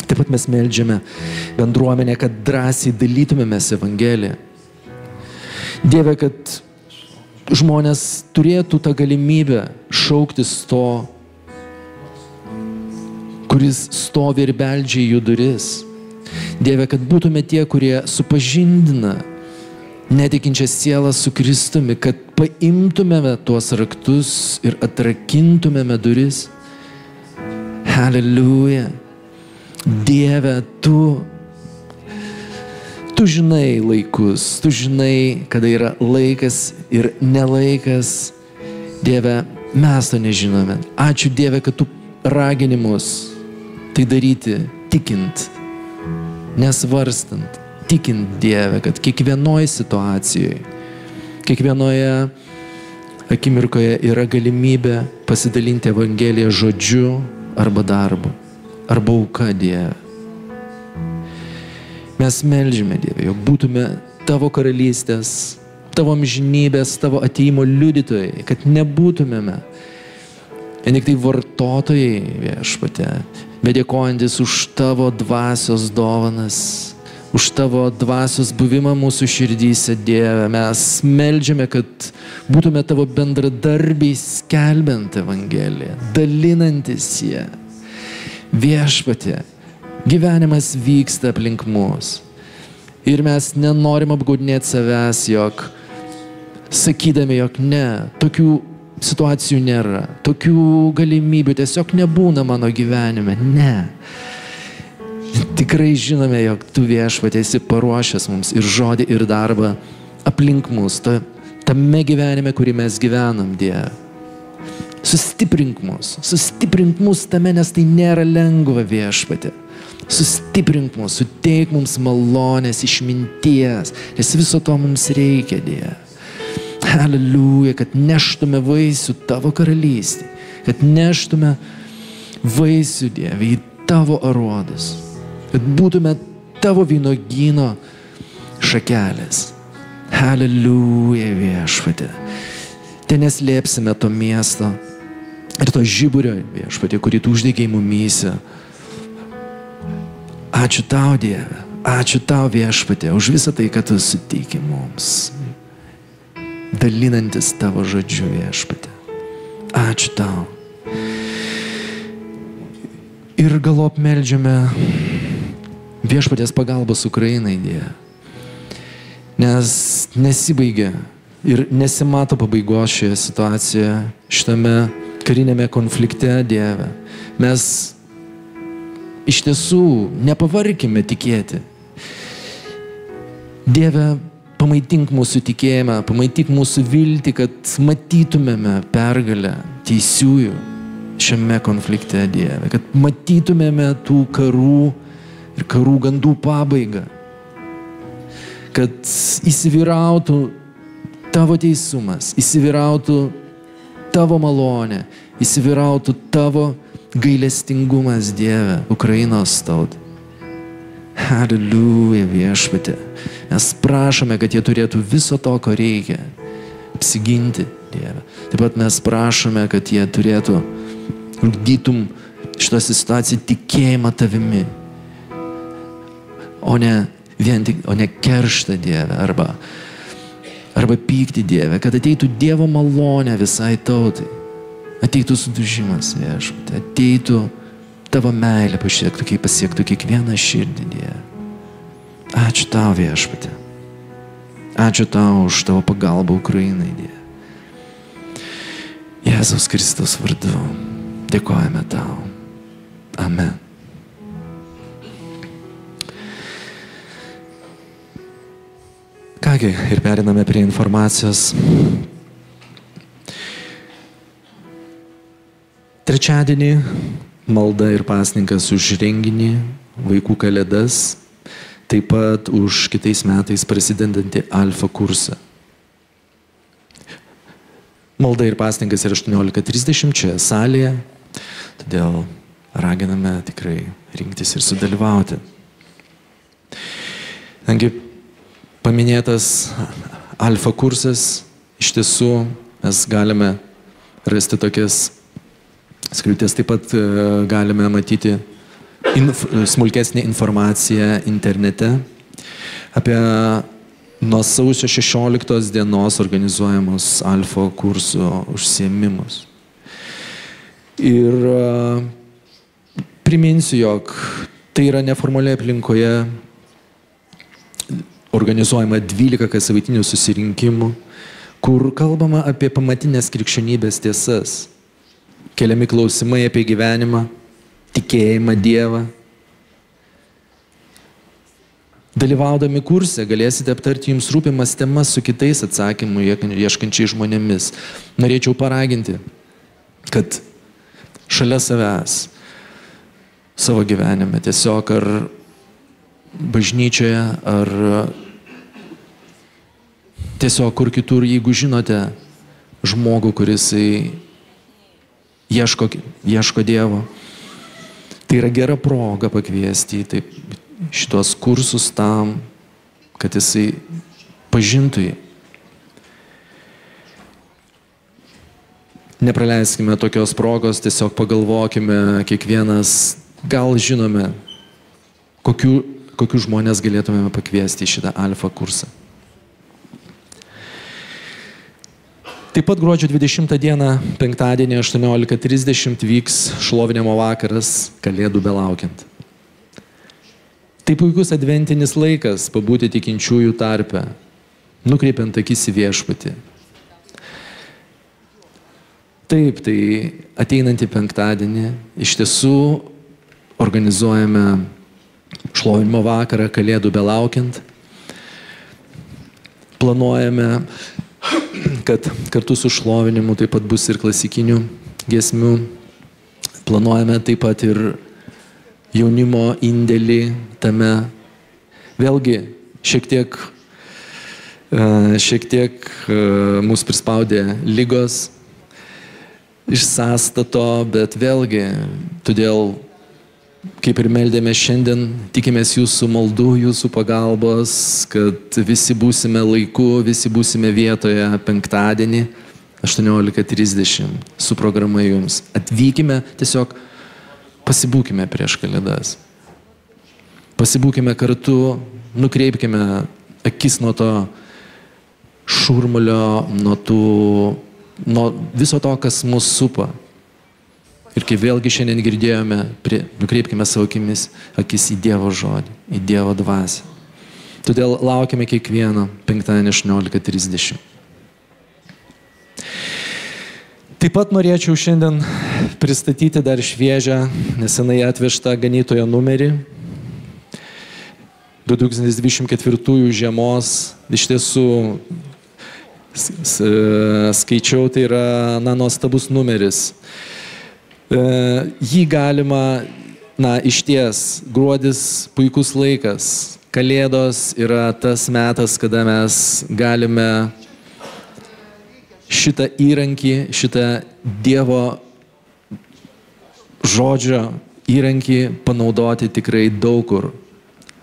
Taip pat mes meldžiame bendruomenę, kad drąsiai dalytumėmės Evangeliją. Dieve, kad žmonės turėtų tą galimybę šauktis to, kuris stovi ir beldžia į jų duris. Dieve, kad būtume tie, kurie supažindina netikinčią sielą su Kristumi, kad paimtumėme tuos raktus ir atrakintumėme duris. Haleliuja. Dieve, Tu žinai laikus, Tu žinai, kada yra laikas ir nelaikas. Dieve, mes to nežinome. Ačiū, Dieve, kad Tu ragini mus tai daryti tikint, nesvarstant, tikint, Dieve, kad kiekvienoje situacijoje, kiekvienoje akimirkoje yra galimybė pasidalinti Evangeliją žodžiu arba darbu, arba auka, Dieve. Mes meldžiame, Dieve, jog būtume Tavo karalystės, Tavo amžinybės, Tavo atėjimo liudytojai, kad nebūtumėme ne tik tai vartotojai, Viešpatie, bet dėkojantis už Tavo dvasios dovanas, už Tavo dvasios buvimą mūsų širdyse, Dieve. Mes meldžiame, kad būtume Tavo bendradarbiai skelbiant Evangeliją, dalinantis ją. Viešpatie, gyvenimas vyksta aplink mus. Ir mes nenorim apgaudinėti savęs, jog sakydami, jog ne, tokių situacijų nėra, tokių galimybių tiesiog nebūna mano gyvenime. Ne. Tikrai žinome, jog tu viešpatie esi paruošęs mums ir žodį, ir darbą aplink mus, tame gyvenime, kurį mes gyvenam, Dieve. Sustiprink mus tame, nes tai nėra lengva, viešpatie. Sustiprink mus, suteik mums malonės, išminties, nes viso to mums reikia, Dieve. Halleluja, kad neštume vaisių tavo karalystį, kad neštume vaisių, Dieve, į tavo aruodus, kad būtume tavo vynogyno šakelės. Halleluja, viešpatie. Ten neslėpsime to miesto ir to žiburio, viešpatie, kurį tu uždegei mumyse. Ačiū tau, Dieve, ačiū tau, viešpatie, už visą tai, kad tu suteiki mums, dalinantis tavo žodžiu, viešpatie. Ačiū tau. Ir galop meldžiame viešpaties pagalbos Ukrainai, Dieve. Nes nesibaigia ir nesimato pabaigos šioje situacijoje, šitame karinėme konflikte, Dieve. Mes iš tiesų nepavarkime tikėti. Dieve, pamaitink mūsų tikėjimą, pamaitink mūsų viltį, kad matytumėme pergalę teisiųjų šiame konflikte, Dieve. Kad matytumėme tų karų ir karų gandų pabaigą. Kad įsivyrautų tavo teisumas, įsivyrautų tavo malonė, įsivyrautų tavo gailestingumas, Dieve, Ukrainos tautai. Halleluja, viešpatie. Mes prašome, kad jie turėtų viso to, ko reikia, apsiginti, Dieve. Taip pat mes prašome, kad jie turėtų, ugdytum šitą situaciją tikėjimą tavimi, o ne kerštą, Dieve, arba pyktį, Dieve, kad ateitų Dievo malonė visai tautai, ateitų sudužimas, viešpatie, ateitų tavo meilė pasiektų kiekvieną širdį, Dieve. Ačiū tau, viešpatie. Ačiū tau už tavo pagalbą Ukrainai, Dieve. Jėzaus Kristus vardu dėkojame tau. Amen. Kągi, ir periname prie informacijos. Trečiadienį malda ir pasninkas už renginį Vaikų kalėdas, taip pat už kitais metais prasidedantį Alfa kursą. Malda ir pasninkas yra 18:30 čia salėje, todėl raginame tikrai rinktis ir sudalyvauti. Taigi, paminėtas Alfa kursas, iš tiesų mes galime rasti tokias skiltis, taip pat galime matyti smulkesnę informaciją internete apie nuo sausio 16 dienos organizuojamus Alfa kurso užsiėmimus. Ir priminsiu, jog tai yra neformaliai aplinkoje organizuojama 12 kassavaitinių susirinkimų, kur kalbama apie pamatinės krikščionybės tiesas, keliami klausimai apie gyvenimą, tikėjimą Dievą. Dalyvaudami kurse galėsite aptarti jums rūpimas temas su kitais atsakymų ieškančiais žmonėmis. Norėčiau paraginti, kad šalia savęs savo gyvenime tiesiog ar bažnyčioje, ar tiesiog kur kitur, jeigu žinote žmogų, kuris ieško Dievo, tai yra gera proga pakviesti taip šitos kursus tam, kad jisai pažintų jį. Nepraleiskime tokios progos, tiesiog pagalvokime kiekvienas, gal žinome, kokių žmonės galėtumėme pakviesti į šitą Alfa kursą. Taip pat gruodžio 20 dieną, penktadienį 18:30 vyks šlovinimo vakaras Kalėdų belaukiant. Tai puikus adventinis laikas pabūti tikinčiųjų tarpe, nukreipiant akis į viešpatį. Taip, tai ateinantį penktadienį iš tiesų organizuojame šlovinimo vakarą Kalėdų belaukiant. Planuojame, kad kartu su šlovinimu taip pat bus ir klasikinių giesmių. Planuojame taip pat ir jaunimo indėlį tame. Vėlgi, šiek tiek mus prispaudė ligos iš sąstato, bet vėlgi, todėl, kaip ir meldėme šiandien, tikimės jūsų maldų, jūsų pagalbos, kad visi būsime laiku, visi būsime vietoje penktadienį 18:30 su programa jums. Atvykime, tiesiog pasibūkime prieš Kalėdas. Pasibūkime kartu, nukreipkime akis nuo to šurmulio, nuo viso to, kas mus supa. Ir kaip vėlgi šiandien girdėjome, nukreipkime savo akis į Dievo žodį, į Dievo dvasią. Todėl laukime kiekvieno penktadienį 18:30. Taip pat norėčiau šiandien pristatyti dar šviežią, nesenai atvežtą ganytojo numerį. 2024 žiemos, iš tiesų skaičiau, tai yra nuostabus numeris. Jį galima, išties, gruodis puikus laikas. Kalėdos yra tas metas, kada mes galime šitą įrankį, šitą Dievo žodžio įrankį panaudoti tikrai daug kur.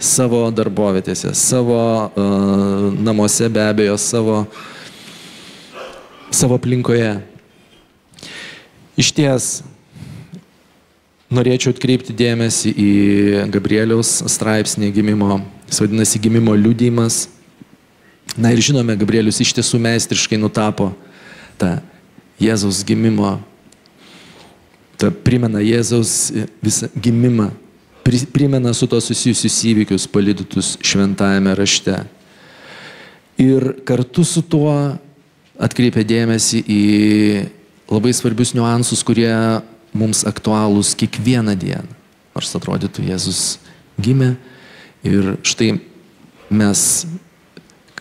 Savo darbovietėse, savo namuose, be abejo, savo aplinkoje. Išties, norėčiau atkreipti dėmesį į Gabrieliaus straipsnį gimimo, jis vadinasi gimimo liudijimas. Na ir žinome, Gabrielius iš tiesų meistriškai nutapo tą Jėzaus gimimo, primena Jėzaus visą gimimą, primena su to susijusius įvykius palydytus šventajame rašte. Ir kartu su tuo atkreipia dėmesį į labai svarbius niuansus, kurie mums aktualūs kiekvieną dieną. Nors atrodytų, Jėzus gimė ir štai mes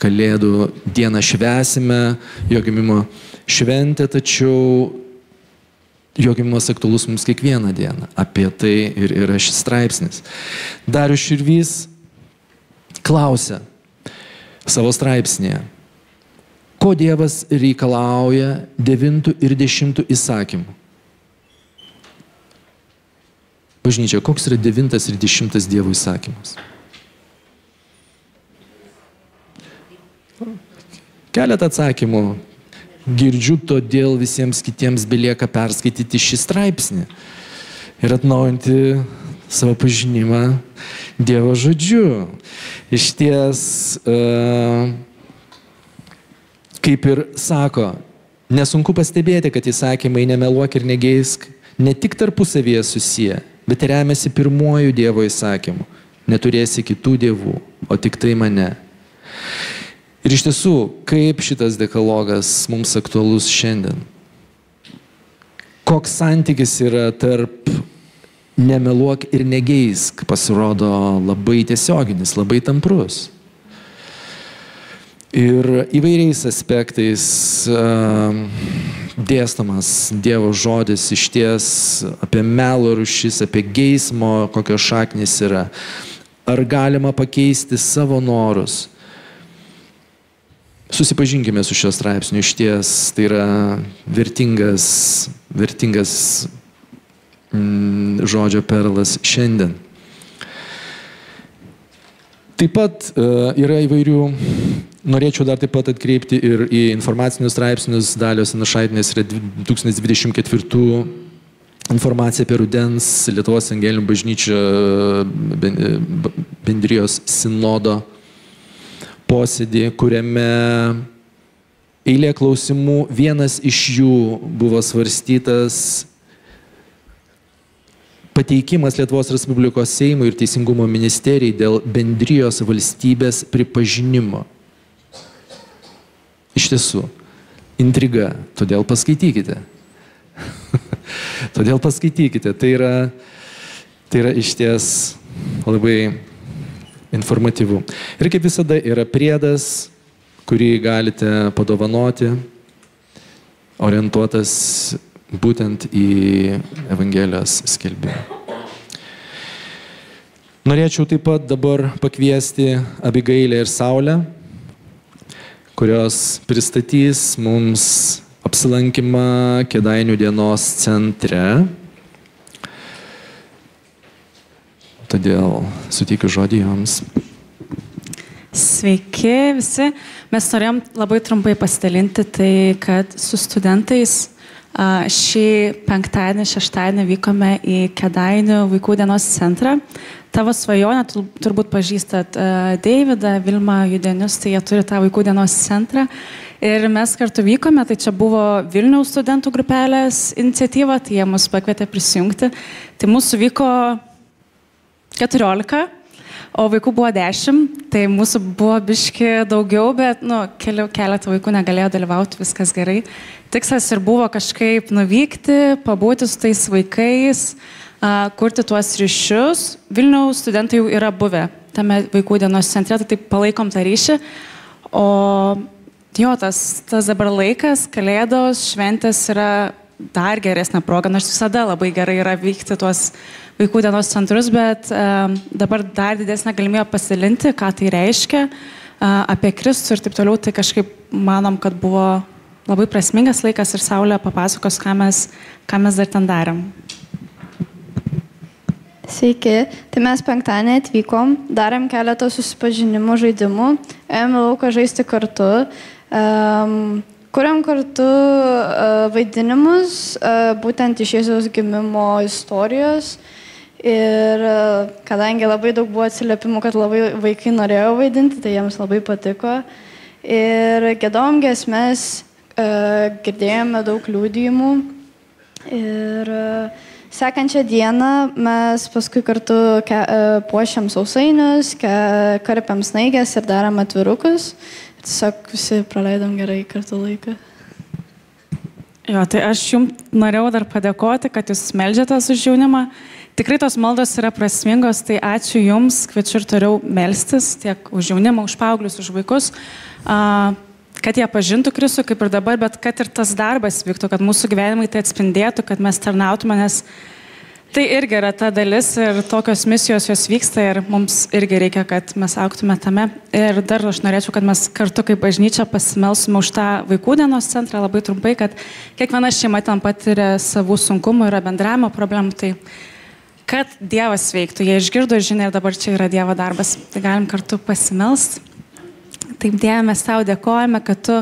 Kalėdų dieną švęsime jo gimimo šventę, tačiau jo gimimas aktualus mums kiekvieną dieną. Apie tai ir yra šis straipsnis. Darius Širvys klausia savo straipsnėje, ko Dievas reikalauja 9 ir 10 įsakymų. Bažnyčia, koks yra 9 ir 10 Dievo įsakymas? Keletą atsakymų girdžiu, todėl visiems kitiems belieka perskaityti šį straipsnį ir atnaujinti savo pažinimą Dievo žodžiu. Išties, kaip ir sako, nesunku pastebėti, kad įsakymai nemeluok ir negeisk ne tik tarpusavyje susiję, bet remiasi pirmuoju Dievo įsakymu. Neturėsi kitų dievų, o tik tai mane. Ir iš tiesų, kaip šitas dekalogas mums aktualus šiandien? Koks santykis yra tarp nemeluok ir negeisk, pasirodo labai tiesioginis, labai tamprus. Ir įvairiais aspektais dėstomas Dievo žodis išties apie melo rūšis, apie geismo, kokios šaknys yra. Ar galima pakeisti savo norus? Susipažinkime su šio straipsniu, išties tai yra vertingas žodžio perlas šiandien. Taip pat yra įvairių, norėčiau dar taip pat atkreipti ir į informacinius straipsnius, Dalios Anašaitienės yra 2024 informacija apie rudens Lietuvos Evangelinio bažnyčio bendrijos sinodo posėdį, kuriame eilė klausimų, vienas iš jų buvo svarstytas pateikimas Lietuvos Respublikos Seimui ir Teisingumo ministerijai dėl bendrijos valstybės pripažinimo. Iš tiesų, intriga, todėl paskaitykite. Todėl paskaitykite, tai yra išties labai informatyvu. Ir kaip visada yra priedas, kurį galite padovanoti, orientuotas būtent į Evangelijos skelbimą. Norėčiau taip pat dabar pakviesti Abigailę ir Saulę, kurios pristatys mums apsilankymą Kėdainių dienos centre. Todėl suteikiu žodį joms. Sveiki visi. Mes norėjom labai trumpai pasidalinti tai, kad su studentais šį penktadienį, šeštadienį vykome į Kėdainių vaikų dienos centrą. Tavo svajonę turbūt pažįstat Deividą, Vilmą, Judenius, tai jie turi tą vaikų dienos centrą. Ir mes kartu vykome, tai čia buvo Vilniaus studentų grupelės iniciatyva, tai jie mus pakvietė prisijungti. Tai mūsų vyko 14, o vaikų buvo 10, tai mūsų buvo biški daugiau, bet keletą vaikų negalėjo dalyvauti, viskas gerai. Tikslas ir buvo kažkaip nuvykti, pabūti su tais vaikais, kurti tuos ryšius. Vilniaus studentai jau yra buvę tame vaikų dienos centre, tai taip palaikom tą ryšį. O jo, tas dabar laikas, kalėdos, šventės yra dar geresnė proga, nors visada labai gerai yra vykti tuos vaikų dienos centrus, bet dabar dar didesnė galimybė pasidalinti, ką tai reiškia, apie Kristų ir taip toliau, tai kažkaip manom, kad buvo labai prasmingas laikas ir Saulė papasakos, ką mes dar ten darėm. Sveiki, tai mes penktadienį atvykom, darėm keletą susipažinimų žaidimų, ėjom į lauką žaisti kartu, kuriam kartu vaidinimus, būtent iš Jėzaus gimimo istorijos. Ir kadangi labai daug buvo atsiliepimų, kad labai vaikai norėjo vaidinti, tai jiems labai patiko. Ir giedojom giesmes, girdėjome daug liudijimų. Ir sekančią dieną mes paskui kartu puošiam sausainius, karpiam snaigės ir darėm atvirukus. Tiesiog visi praleidom gerai kartu laiką. Jo, tai aš jums norėjau dar padėkoti, kad jūs meldžiatės už jaunimą. Tikrai tos maldos yra prasmingos, tai ačiū jums, kviečiu ir toliau melstis tiek už jaunimą, už paauglius, už vaikus, kad jie pažintų Kristų kaip ir dabar, bet kad ir tas darbas vyktų, kad mūsų gyvenimai tai atspindėtų, kad mes tarnautume, nes tai irgi yra ta dalis ir tokios misijos jos vyksta ir mums irgi reikia, kad mes augtume tame. Ir dar aš norėčiau, kad mes kartu kaip bažnyčia pasimelstume už tą vaikų dienos centrą labai trumpai, kad kiekviena šeima ten patiria savų sunkumų, yra bendravimo problemų, tai kad Dievas veiktų. Jie išgirdo žinią ir dabar čia yra Dievo darbas. Tai galim kartu pasimelst. Taip, Dieve, mes tau dėkojame, kad tu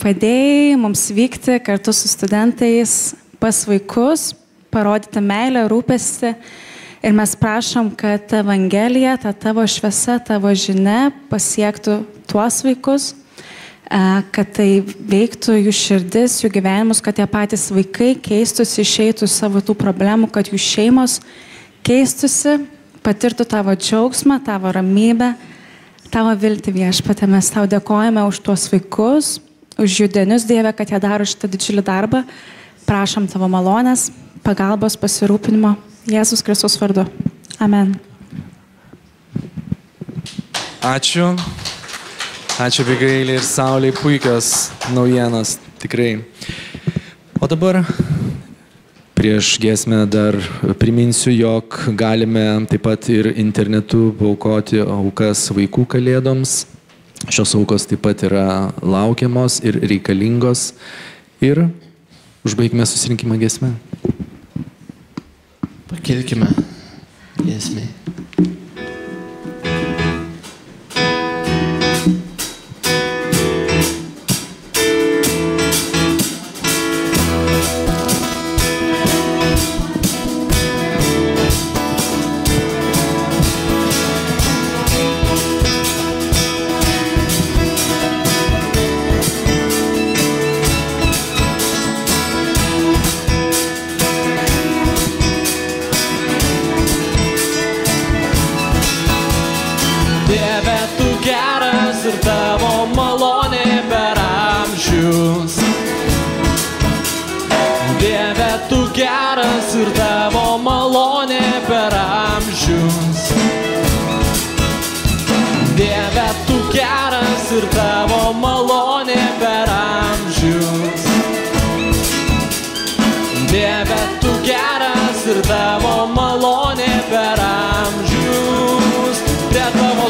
padėjai mums vykti kartu su studentais pas vaikus, parodyti meilę, rūpestį. Ir mes prašom, kad Evangelija, ta tavo šviesa, tavo žinia pasiektų tuos vaikus, kad tai veiktų jų širdis, jų gyvenimus, kad tie patys vaikai keistųsi, išeitų savo tų problemų, kad jų šeimos keistusi, patirtų tavo džiaugsmą, tavo ramybę, tavo viltį, Viešpatie. Mes tau dėkojame už tuos vaikus, už Judenius, Dieve, kad jie daro šitą didžiulį darbą. Prašom tavo malonės, pagalbos, pasirūpinimo. Jėzus Kristus vardu. Amen. Ačiū. Ačiū Abigailei ir Saulei, puikios naujienos, tikrai. O dabar prieš giesmę dar priminsiu, jog galime taip pat ir internetu paaukoti aukas vaikų kalėdoms. Šios aukos taip pat yra laukiamos ir reikalingos. Ir užbaigime susirinkimą giesmę. Pakilkime giesmei. Dieve, tu geras geras ir tavo malonė per amžius. Dieve, tu geras ir tavo malonė per amžius. Dieve, tu geras ir tavo malonė per amžius. Prie tavo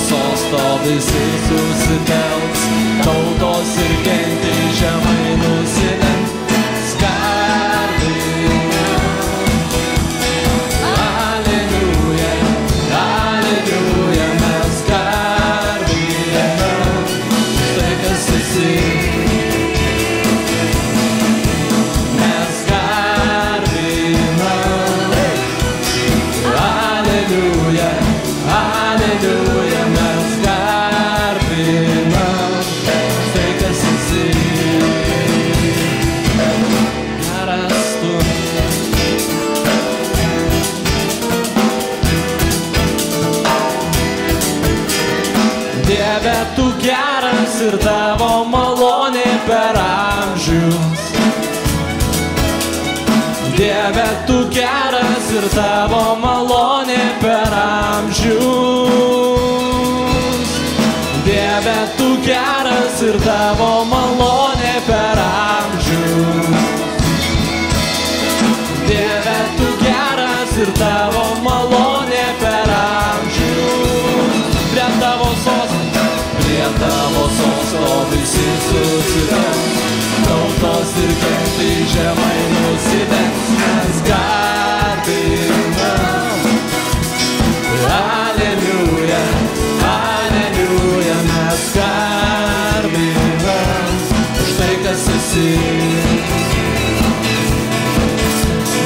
sosto visi susitelks, tautos ir gentys žemai nusilenks. Tu geras ir tavo malonė per amžius. Dieve, tu geras ir tavo malonė per amžius. Dieve, tu geras ir tavo malonė per amžius. Dieve, tu geras ir tavo malonė per amžius. Prie tavo sosto visi susitelks, tautos ir gentys žemai nusilenks. Mes garbinam, Aleliuja, Aleliuja, mes garbinam už tai, kas esi.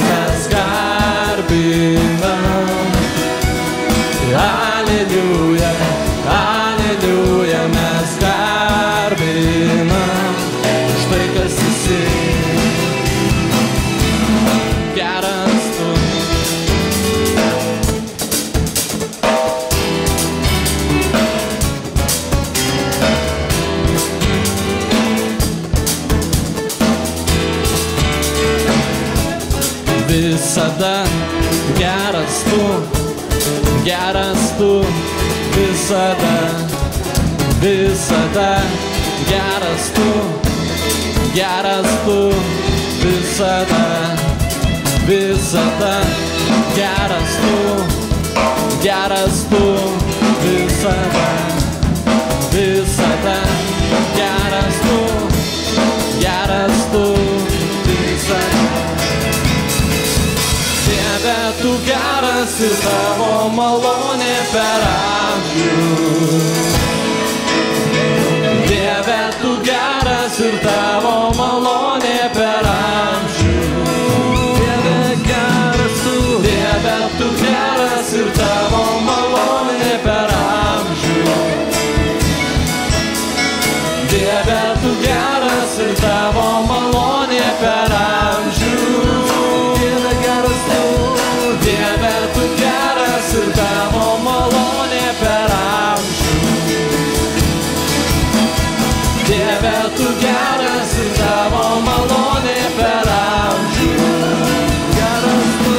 Mes garbinam, Aleliuja, Aleliuja, mes garbinam už tai, kas esi. Geras tu. Visada geras tu, geras tu. Visada, visada geras tu, geras tu. Visada, visada geras tu, geras tu. Visada, visada geras tu, geras tu. Visada. Dieve, tu geras ir tavo malonė per amžius. Dieve, tu geras ir tavo malonė per amžius. Dieve, geras tu. Dieve, tu geras ir tavo malonė per amžius. Dieve, tu geras ir tavo malonė per amžius. Dieve, geras tu. Dieve, tu geras ir tavo malonė per amžius. Dieve, tu geras ir tavo malonė per amžius. Geras tu.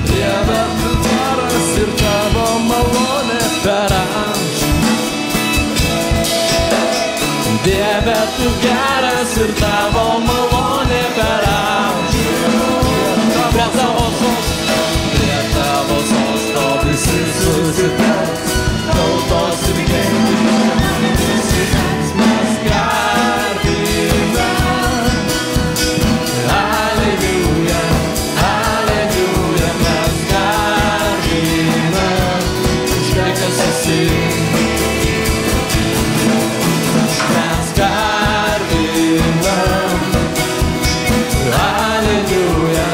Dieve, tu geras ir tavo malonė per amžius. Dieve, tu geras ir tavo malonė per amžius. Prie tavo sosto visi susitelks, tautos ir gentys mes garbinam. Aleliuja, Aleliuja, mes garbinam už tai, kas esi. Mes garbinam. Aleliuja,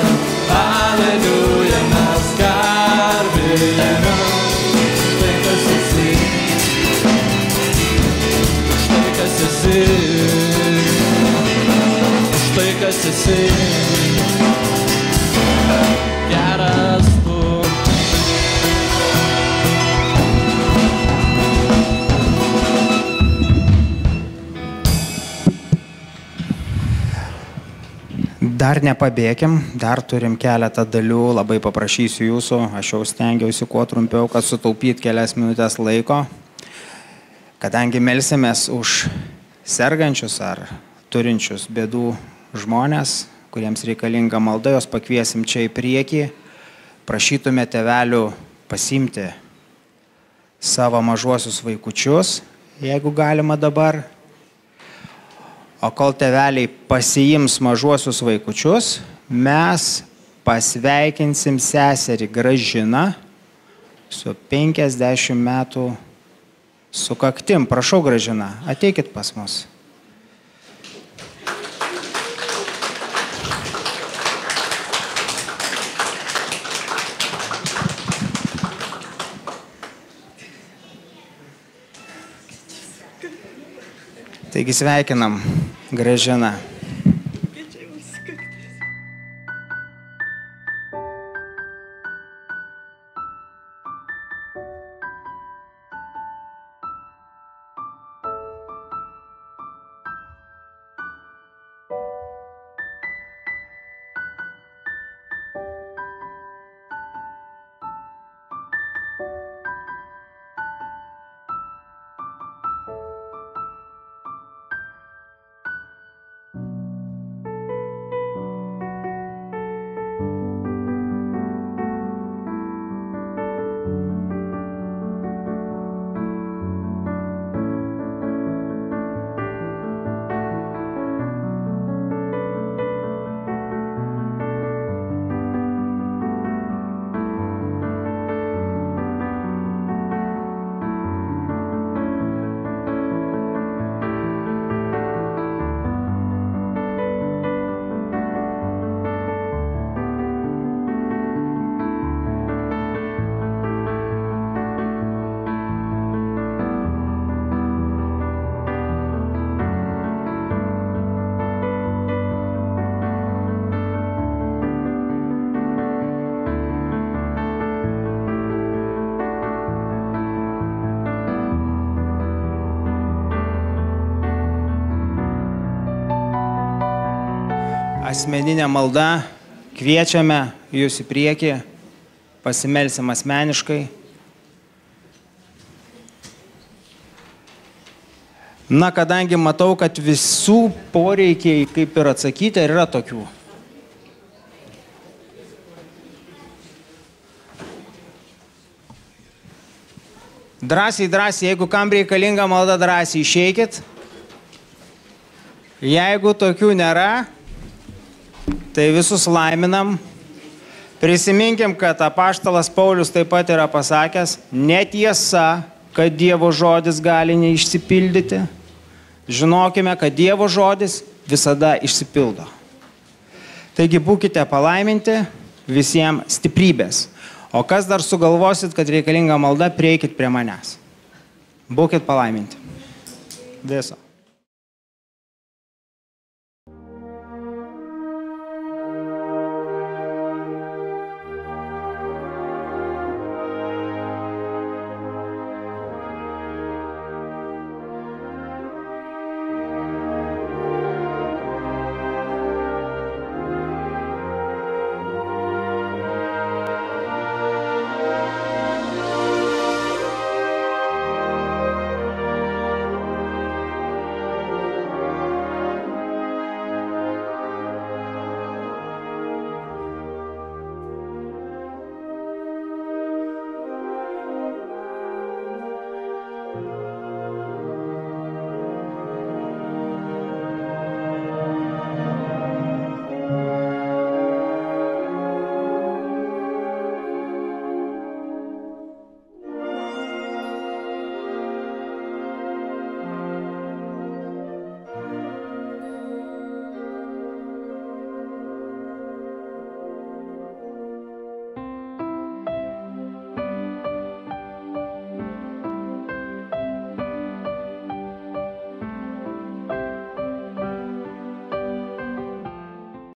Aleliuja, mes garbinam už tai, kas esi. Už tai, kas esi. Už tai, kas esi. Geras tu. Dar nepabėkim, dar turim keletą dalių, labai paprašysiu jūsų, aš jau stengiausi kuo trumpiau, kad sutaupyt kelias minutės laiko. Kadangi melsimės už sergančius ar turinčius bėdų žmonės, kuriems reikalinga malda, jos pakviesim čia į priekį, prašytume tėvelių pasimti savo mažuosius vaikučius, jeigu galima dabar. O kol tėveliai pasiims mažuosius vaikučius, mes pasveikinsim seserį Gražiną su 50 metų sukaktim. Prašau, Gražina, ateikit pas mus. Taigi sveikinam Gražiną. Asmeninė malda, kviečiame jūs į priekį, pasimelsim asmeniškai. Na, kadangi matau, kad visų poreikiai kaip ir atsakyti, ar yra tokių? Drąsiai, jeigu kam reikalinga malda, drąsiai išeikit. Jeigu tokių nėra, tai visus laiminam. Prisiminkim, kad apaštalas Paulius taip pat yra pasakęs, netiesa, kad Dievo žodis gali neišsipildyti. Žinokime, kad Dievo žodis visada išsipildo. Taigi būkite palaiminti, visiems stiprybės. O kas dar sugalvosit, kad reikalinga malda, prieikit prie manęs. Būkit palaiminti. Viso.